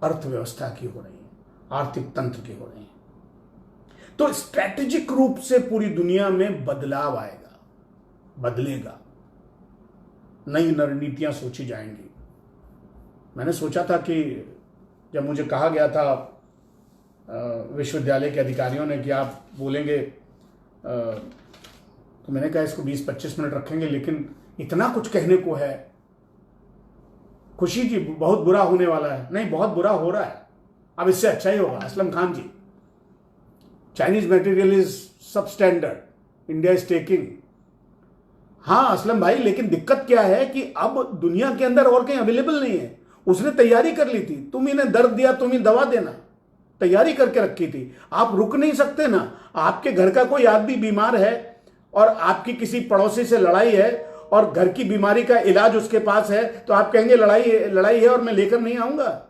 अर्थव्यवस्था की हो रही है, आर्थिक तंत्र की हो रही है। तो स्ट्रैटेजिक रूप से पूरी दुनिया में बदलाव आएगा, बदलेगा, नई रणनीतियां सोची जाएंगी। मैंने सोचा था कि जब मुझे कहा गया था विश्वविद्यालय के अधिकारियों ने कि आप बोलेंगे, तो मैंने कहा इसको 20-25 मिनट रखेंगे, लेकिन इतना कुछ कहने को है। खुशी जी बहुत बुरा होने वाला है, नहीं बहुत बुरा हो रहा है, अब इससे अच्छा ही होगा। असलम खान जी, चाइनीज मटेरियल इज सब स्टैंडर्ड, इंडिया इज टेकिंग। हाँ असलम भाई, लेकिन दिक्कत क्या है कि अब दुनिया के अंदर और कहीं अवेलेबल नहीं है। उसने तैयारी कर ली थी, तुम इन्हें दर्द दिया, तुम ही दवा देना, तैयारी करके रखी थी। आप रुक नहीं सकते ना। आपके घर का कोई आदमी बीमार है और आपकी किसी पड़ोसी से लड़ाई है और घर की बीमारी का इलाज उसके पास है, तो आप कहेंगे लड़ाई है और मैं लेकर नहीं आऊंगा।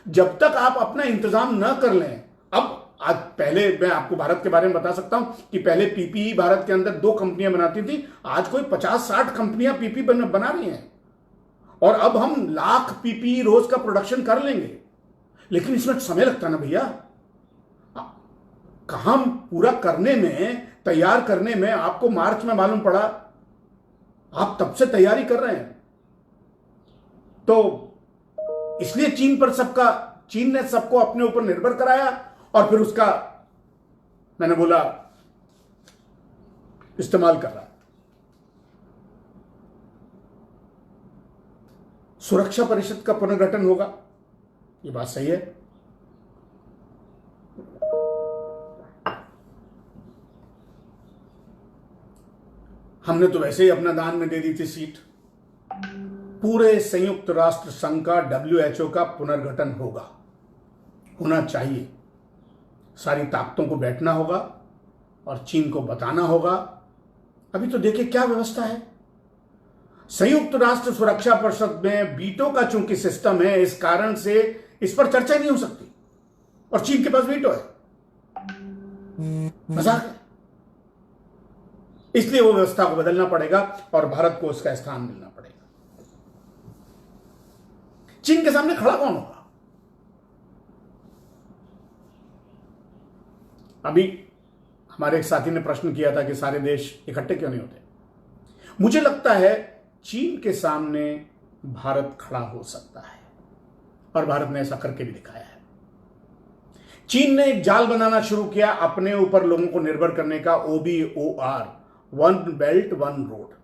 जब तक आप अपना इंतजाम न कर लें। अब आज पहले मैं आपको भारत के बारे में बता सकता हूं कि पहले पीपीई भारत के अंदर 2 कंपनियां बनाती थी, आज कोई 50-60 कंपनियां पीपी बना रही हैं। और अब हम लाख पीपीई रोज का प्रोडक्शन कर लेंगे। लेकिन इसमें समय लगता ना भैया, काम पूरा करने में, तैयार करने में आपको मार्च में मालूम पड़ा, आप तब से तैयारी कर रहे हैं। तो इसलिए चीन ने सबको अपने ऊपर निर्भर कराया और फिर उसका, मैंने बोला, इस्तेमाल कर रहा। सुरक्षा परिषद का पुनर्गठन होगा, ये बात सही है। हमने तो वैसे ही अपना दान में दे दी थी सीट। पूरे संयुक्त राष्ट्र संघ का, WHO का पुनर्गठन होगा, होना चाहिए। सारी ताकतों को बैठना होगा और चीन को बताना होगा। अभी तो देखिए क्या व्यवस्था है। संयुक्त राष्ट्र सुरक्षा परिषद में वीटो का चूंकि सिस्टम है, इस कारण से इस पर चर्चा नहीं हो सकती और चीन के पास वीटो है। मजाक है। इसलिए वो व्यवस्था को बदलना पड़ेगा और भारत को उसका स्थान मिलना पड़ेगा। चीन के सामने खड़ा कौन होगा? अभी हमारे एक साथी ने प्रश्न किया था कि सारे देश इकट्ठे क्यों नहीं होते। मुझे लगता है चीन के सामने भारत खड़ा हो सकता है और भारत ने ऐसा करके भी दिखाया है। चीन ने एक जाल बनाना शुरू किया अपने ऊपर लोगों को निर्भर करने का, OBOR, one belt one road.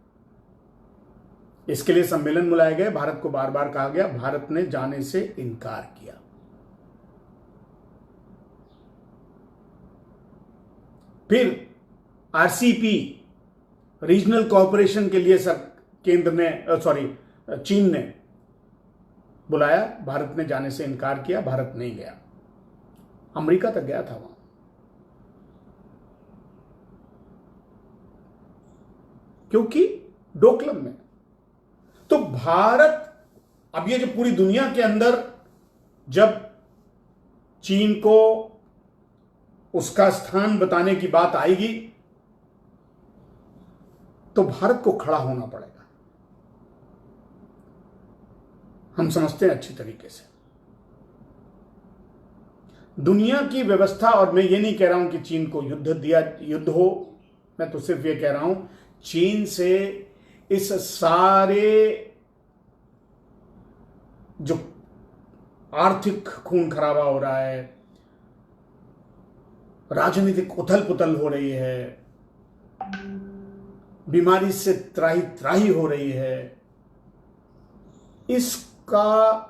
इसके लिए सम्मेलन बुलाए गए, भारत को बार बार कहा गया, भारत ने जाने से इनकार किया। फिर RCP, रीजनल कोऑपरेशन के लिए चीन ने बुलाया, भारत ने जाने से इनकार किया, भारत नहीं गया। अमेरिका तक गया था वहां। क्योंकि डोकलम में तो भारत, अब ये जो पूरी दुनिया के अंदर जब चीन को उसका स्थान बताने की बात आएगी तो भारत को खड़ा होना पड़ेगा। हम समझते हैं अच्छी तरीके से दुनिया की व्यवस्था, और मैं ये नहीं कह रहा हूं कि चीन को युद्ध हो, मैं तो सिर्फ ये कह रहा हूं चीन से इस सारे जो आर्थिक खून खराबा हो रहा है, राजनीतिक उथल पुथल हो रही है, बीमारी से त्राही त्राही हो रही है, इसका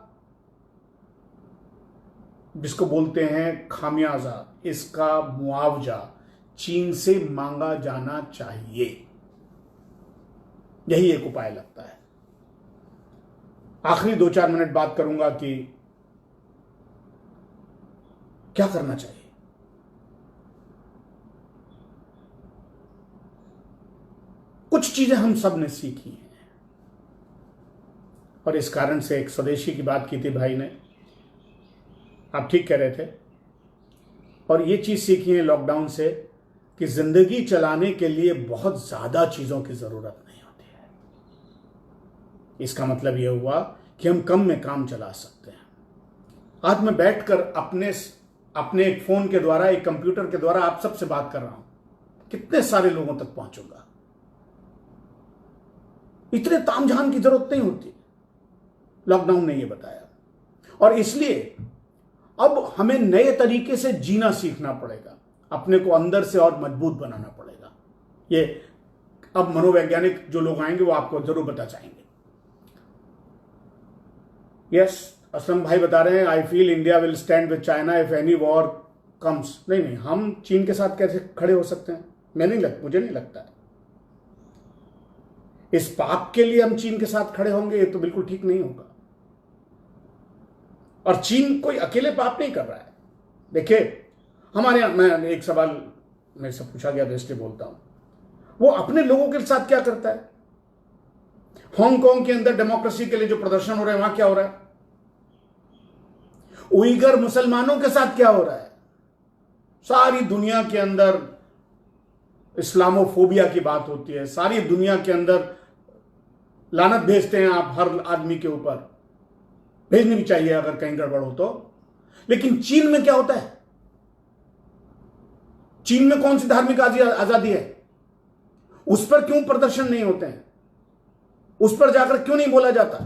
जिसको बोलते हैं खामियाजा, इसका मुआवजा चीन से मांगा जाना चाहिए। यही एक उपाय लगता है। आखिरी 2-4 मिनट बात करूंगा कि क्या करना चाहिए। कुछ चीजें हम सब ने सीखी हैं और इस कारण से एक स्वदेशी की बात की थी भाई ने, आप ठीक कह रहे थे, और ये चीज सीखी है लॉकडाउन से कि जिंदगी चलाने के लिए बहुत ज्यादा चीजों की जरूरत नहीं होती है। इसका मतलब यह हुआ कि हम कम में काम चला सकते हैं। आज मैं बैठकर अपने एक फोन के द्वारा, एक कंप्यूटर के द्वारा आप सबसे बात कर रहा हूं, कितने सारे लोगों तक पहुंचूंगा। इतने तामझाम की जरूरत नहीं होती, लॉकडाउन ने यह बताया। और इसलिए अब हमें नए तरीके से जीना सीखना पड़ेगा, अपने को अंदर से और मजबूत बनाना पड़ेगा। ये अब मनोवैज्ञानिक जो लोग आएंगे वो आपको जरूर बता जाएंगे। यस, असलम भाई बता रहे हैं I feel India will stand with China if any war comes. नहीं, हम चीन के साथ कैसे खड़े हो सकते हैं? मुझे नहीं लगता है। इस पाप के लिए हम चीन के साथ खड़े होंगे, ये तो बिल्कुल ठीक नहीं होगा। और चीन कोई अकेले पाप नहीं कर रहा है। देखिए, हमारे यहां, मैं एक सवाल मेरे से पूछा गया तो इसलिए बोलता हूं, वो अपने लोगों के साथ क्या करता है? हांगकांग के अंदर डेमोक्रेसी के लिए जो प्रदर्शन हो रहे हैं वहां क्या हो रहा है? उइगर मुसलमानों के साथ क्या हो रहा है? सारी दुनिया के अंदर इस्लामोफोबिया की बात होती है, सारी दुनिया के अंदर लानत भेजते हैं आप हर आदमी के ऊपर, भेजनी भी चाहिए अगर कहीं गड़बड़ हो तो। लेकिन चीन में क्या होता है? चीन में कौन सी धार्मिक आजादी है? उस पर क्यों प्रदर्शन नहीं होते हैं? उस पर जाकर क्यों नहीं बोला जाता?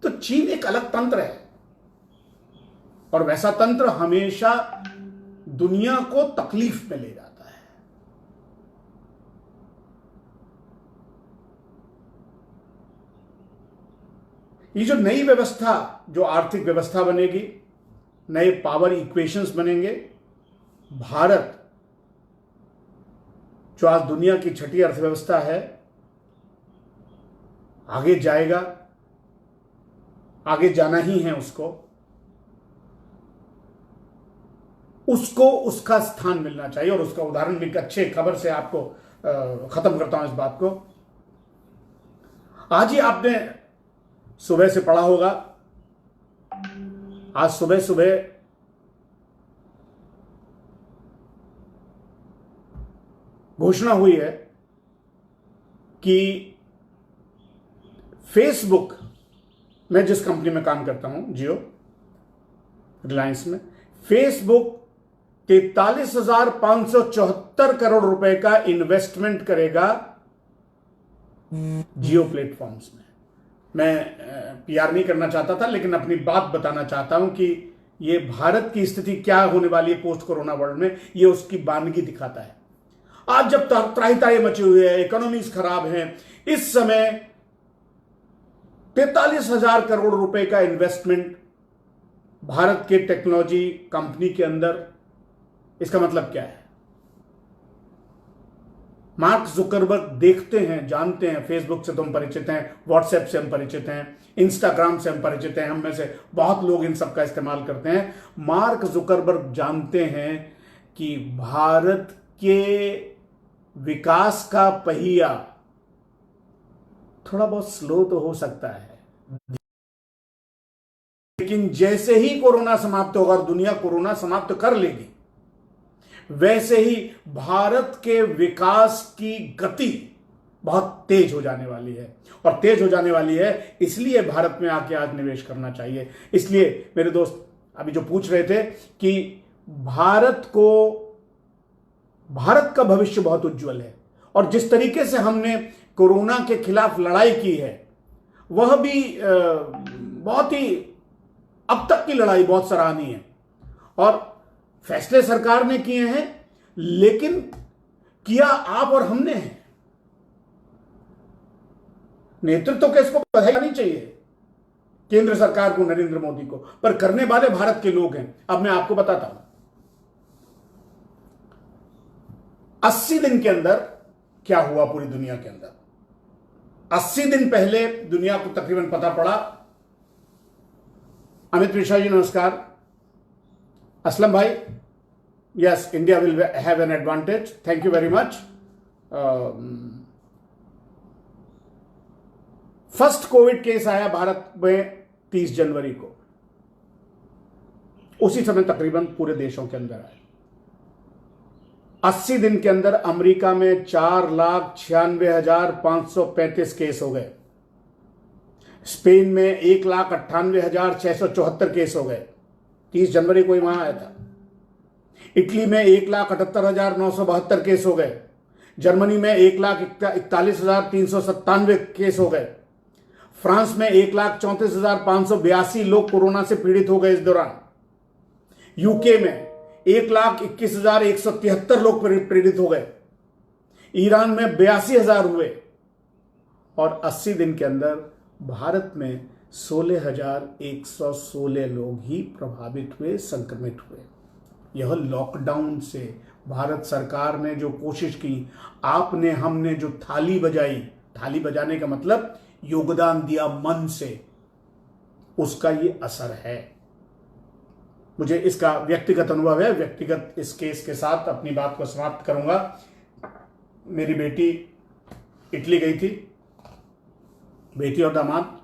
तो चीन एक अलग तंत्र है और वैसा तंत्र हमेशा दुनिया को तकलीफ में ले जाता है। ये जो नई व्यवस्था, जो आर्थिक व्यवस्था बनेगी, नए पावर इक्वेशंस बनेंगे, भारत जो आज दुनिया की छठी अर्थव्यवस्था है, आगे जाएगा, आगे जाना ही है उसको उसका स्थान मिलना चाहिए। और उसका उदाहरण भी एक अच्छे खबर से आपको खत्म करता हूं इस बात को। आज ही आपने सुबह से पढ़ा होगा, आज सुबह सुबह घोषणा हुई है कि फेसबुक, मैं जिस कंपनी में काम करता हूं, जियो रिलायंस में, फेसबुक 43,574 करोड़ रुपए का इन्वेस्टमेंट करेगा जियो प्लेटफॉर्म्स में। मैं पीआर नहीं करना चाहता था, लेकिन अपनी बात बताना चाहता हूं कि ये भारत की स्थिति क्या होने वाली है पोस्ट कोरोना वर्ल्ड में, ये उसकी बानगी दिखाता है। आज जब त्राही त्राही मची हुई है, इकोनॉमीज खराब है, इस समय 43,000 करोड़ रुपए का इन्वेस्टमेंट भारत के टेक्नोलॉजी कंपनी के अंदर, इसका मतलब क्या है? मार्क जुकरबर्ग देखते हैं, जानते हैं, फेसबुक से तो हम परिचित हैं, व्हाट्सएप से हम परिचित हैं, इंस्टाग्राम से हम परिचित हैं, हम में से बहुत लोग इन सब का इस्तेमाल करते हैं। मार्क जुकरबर्ग जानते हैं कि भारत के विकास का पहिया थोड़ा बहुत स्लो तो हो सकता है, लेकिन जैसे ही कोरोना समाप्त होगा और दुनिया कोरोना समाप्त कर लेगी, वैसे ही भारत के विकास की गति बहुत तेज हो जाने वाली है। और तेज हो जाने वाली है इसलिए भारत में आके आज निवेश करना चाहिए। इसलिए मेरे दोस्त अभी जो पूछ रहे थे कि भारत का भविष्य बहुत उज्जवल है, और जिस तरीके से हमने कोरोना के खिलाफ लड़ाई की है वह भी बहुत ही, अब तक की लड़ाई बहुत सराहनीय है। और फैसले सरकार ने किए हैं, लेकिन किया आप और हमने है। नेतृत्व के इसको बधाई नहीं चाहिए केंद्र सरकार को, नरेंद्र मोदी को, पर करने वाले भारत के लोग हैं। अब मैं आपको बताता हूं 80 दिन के अंदर क्या हुआ पूरी दुनिया के अंदर। 80 दिन पहले दुनिया को तकरीबन पता पड़ा। अमित मिश्रा जी नमस्कार। असलम भाई, yes, India will have an advantage, thank you very much. First Covid case आया भारत में 30 जनवरी को, उसी समय तकरीबन पूरे देशों के अंदर आया। 80 दिन के अंदर अमेरिका में 4,96,535 केस हो गए, स्पेन में 1,98,674 केस हो गए, 30 जनवरी को ही वहां आया था। इटली में 1,78,972 केस हो गए, जर्मनी में 1,41,397 केस हो गए, फ्रांस में 1,34,582 लोग कोरोना से पीड़ित हो गए इस दौरान, यूके में 1,21,173 लोग पीड़ित हो गए, ईरान में 82,000 हुए, और 80 दिन के अंदर भारत में 16,116 लोग ही प्रभावित हुए, संक्रमित हुए। यह लॉकडाउन से भारत सरकार ने जो कोशिश की, आपने हमने जो थाली बजाई, थाली बजाने का मतलब योगदान दिया मन से, उसका ये असर है। मुझे इसका व्यक्तिगत अनुभव है। व्यक्तिगत इस केस के साथ अपनी बात को समाप्त करूंगा। मेरी बेटी इटली गई थी, बेटी और दामाद।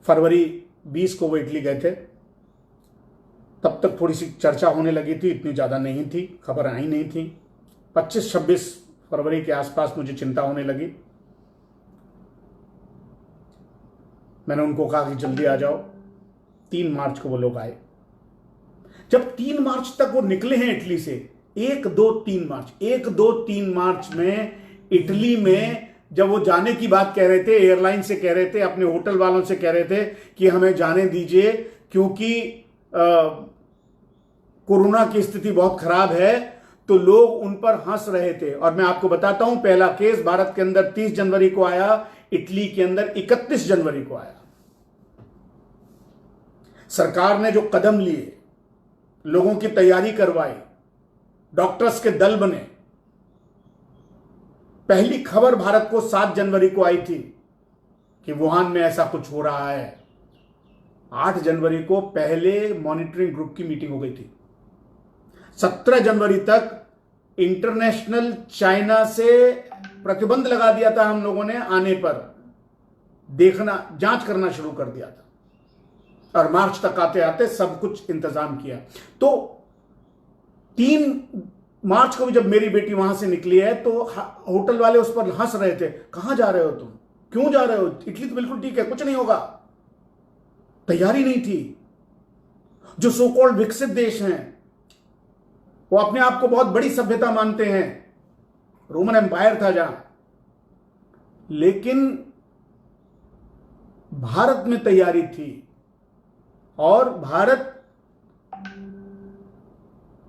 फरवरी 20 को वो इटली गए थे। तब तक थोड़ी सी चर्चा होने लगी थी, इतनी ज़्यादा नहीं थी, खबर आई नहीं थी। 25-26 फरवरी के आसपास मुझे चिंता होने लगी। मैंने उनको कहा कि जल्दी आ जाओ। 3 मार्च को वो लोग आए। जब 3 मार्च तक वो निकले हैं इटली से, 1-2-3 मार्च में इटली में जब वो जाने की बात कह रहे थे, एयरलाइन से कह रहे थे, अपने होटल वालों से कह रहे थे कि हमें जाने दीजिए क्योंकि कोरोना की स्थिति बहुत खराब है, तो लोग उन पर हंस रहे थे। और मैं आपको बताता हूं, पहला केस भारत के अंदर 30 जनवरी को आया, इटली के अंदर 31 जनवरी को आया। सरकार ने जो कदम लिए, लोगों की तैयारी करवाई, डॉक्टर्स के दल बने। पहली खबर भारत को 7 जनवरी को आई थी कि वुहान में ऐसा कुछ हो रहा है। 8 जनवरी को पहले मॉनिटरिंग ग्रुप की मीटिंग हो गई थी। 17 जनवरी तक इंटरनेशनल चाइना से प्रतिबंध लगा दिया था हम लोगों ने आने पर, देखना, जांच करना शुरू कर दिया था, और मार्च तक आते आते सब कुछ इंतजाम किया। तो 3 मार्च को भी जब मेरी बेटी वहां से निकली है तो होटल वाले उस पर हंस रहे थे, कहां जा रहे हो तुम, क्यों जा रहे हो, इटली तो बिल्कुल ठीक है, कुछ नहीं होगा। तैयारी नहीं थी। जो सो कॉल्ड विकसित देश हैं, वो अपने आप को बहुत बड़ी सभ्यता मानते हैं, रोमन एम्पायर था जहां, लेकिन भारत में तैयारी थी। और भारत,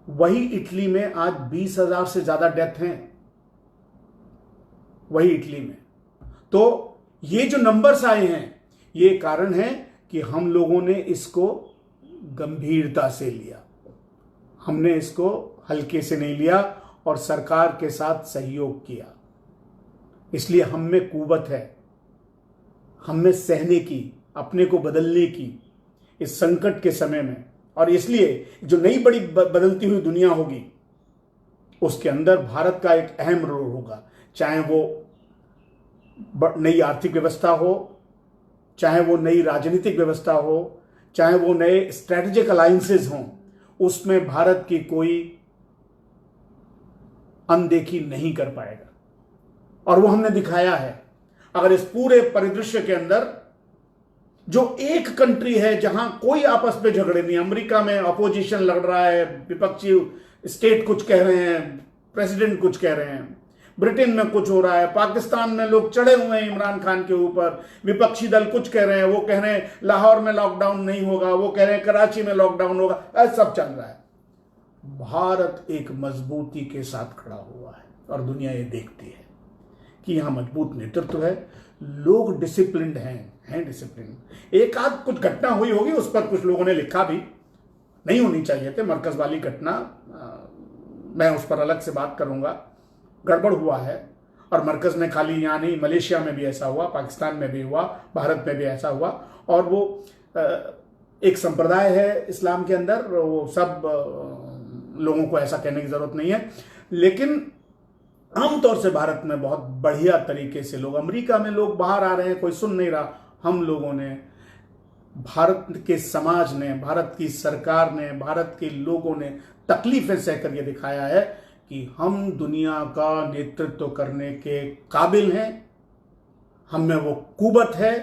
वही इटली में आज 20,000 से ज्यादा डेथ हैं, वही इटली में। तो ये जो नंबर्स आए हैं, ये कारण है कि हम लोगों ने इसको गंभीरता से लिया। हमने इसको हल्के से नहीं लिया और सरकार के साथ सहयोग किया। इसलिए हम में कुव्वत है, हम में सहने की, अपने को बदलने की इस संकट के समय में। और इसलिए जो नई बड़ी बदलती हुई दुनिया होगी उसके अंदर भारत का एक अहम रोल होगा, चाहे वो नई आर्थिक व्यवस्था हो, चाहे वो नई राजनीतिक व्यवस्था हो, चाहे वो नए स्ट्रेटेजिक अलायंसेस हों, उसमें भारत की कोई अनदेखी नहीं कर पाएगा। और वो हमने दिखाया है। अगर इस पूरे परिदृश्य के अंदर जो एक कंट्री है जहां कोई आपस में झगड़े नहीं, अमेरिका में अपोजिशन लड़ रहा है, विपक्षी स्टेट कुछ कह रहे हैं, प्रेसिडेंट कुछ कह रहे हैं, ब्रिटेन में कुछ हो रहा है, पाकिस्तान में लोग चढ़े हुए हैं इमरान खान के ऊपर, विपक्षी दल कुछ कह रहे हैं, वो कह रहे हैं लाहौर में लॉकडाउन नहीं होगा, वो कह रहे हैं कराची में लॉकडाउन होगा, ऐसा सब चल रहा है। भारत एक मजबूती के साथ खड़ा हुआ है और दुनिया ये देखती है कि यहां मजबूत नेतृत्व है, लोग डिसिप्लिन्ड हैं डिसिप्लिन। एक आध कुछ घटना हुई होगी, उस पर कुछ लोगों ने लिखा भी, नहीं होनी चाहिए थे, मरकज वाली घटना, मैं उस पर अलग से बात करूंगा, गड़बड़ हुआ है। और मरकज ने खाली यहाँ नहीं, मलेशिया में भी ऐसा हुआ, पाकिस्तान में भी हुआ, भारत में भी ऐसा हुआ। और वो एक संप्रदाय है इस्लाम के अंदर, वो सब लोगों को ऐसा कहने की जरूरत नहीं है, लेकिन आमतौर से भारत में बहुत बढ़िया तरीके से लोग, अमेरिका में लोग बाहर आ रहे हैं, कोई सुन नहीं रहा, हम लोगों ने, भारत के समाज ने, भारत की सरकार ने, भारत के लोगों ने तकलीफें सहकर ये दिखाया है कि हम दुनिया का नेतृत्व करने के काबिल हैं, हम में वो कुव्वत है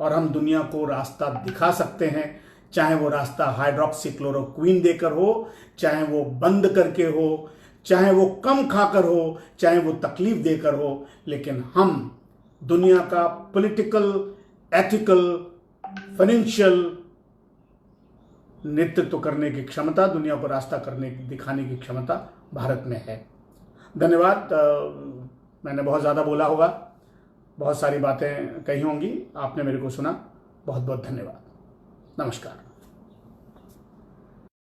और हम दुनिया को रास्ता दिखा सकते हैं। चाहे वो रास्ता हाइड्रोक्सीक्लोरोक्वीन देकर हो, चाहे वो बंद करके हो, चाहे वो कम खाकर हो, चाहे वो तकलीफ देकर हो, लेकिन हम दुनिया का पॉलिटिकल, एथिकल, फाइनेंशियल नेतृत्व करने की क्षमता, दुनिया को रास्ता दिखाने की क्षमता भारत में है। धन्यवाद। मैंने बहुत ज़्यादा बोला होगा, बहुत सारी बातें कही होंगी, आपने मेरे को सुना, बहुत बहुत धन्यवाद। नमस्कार।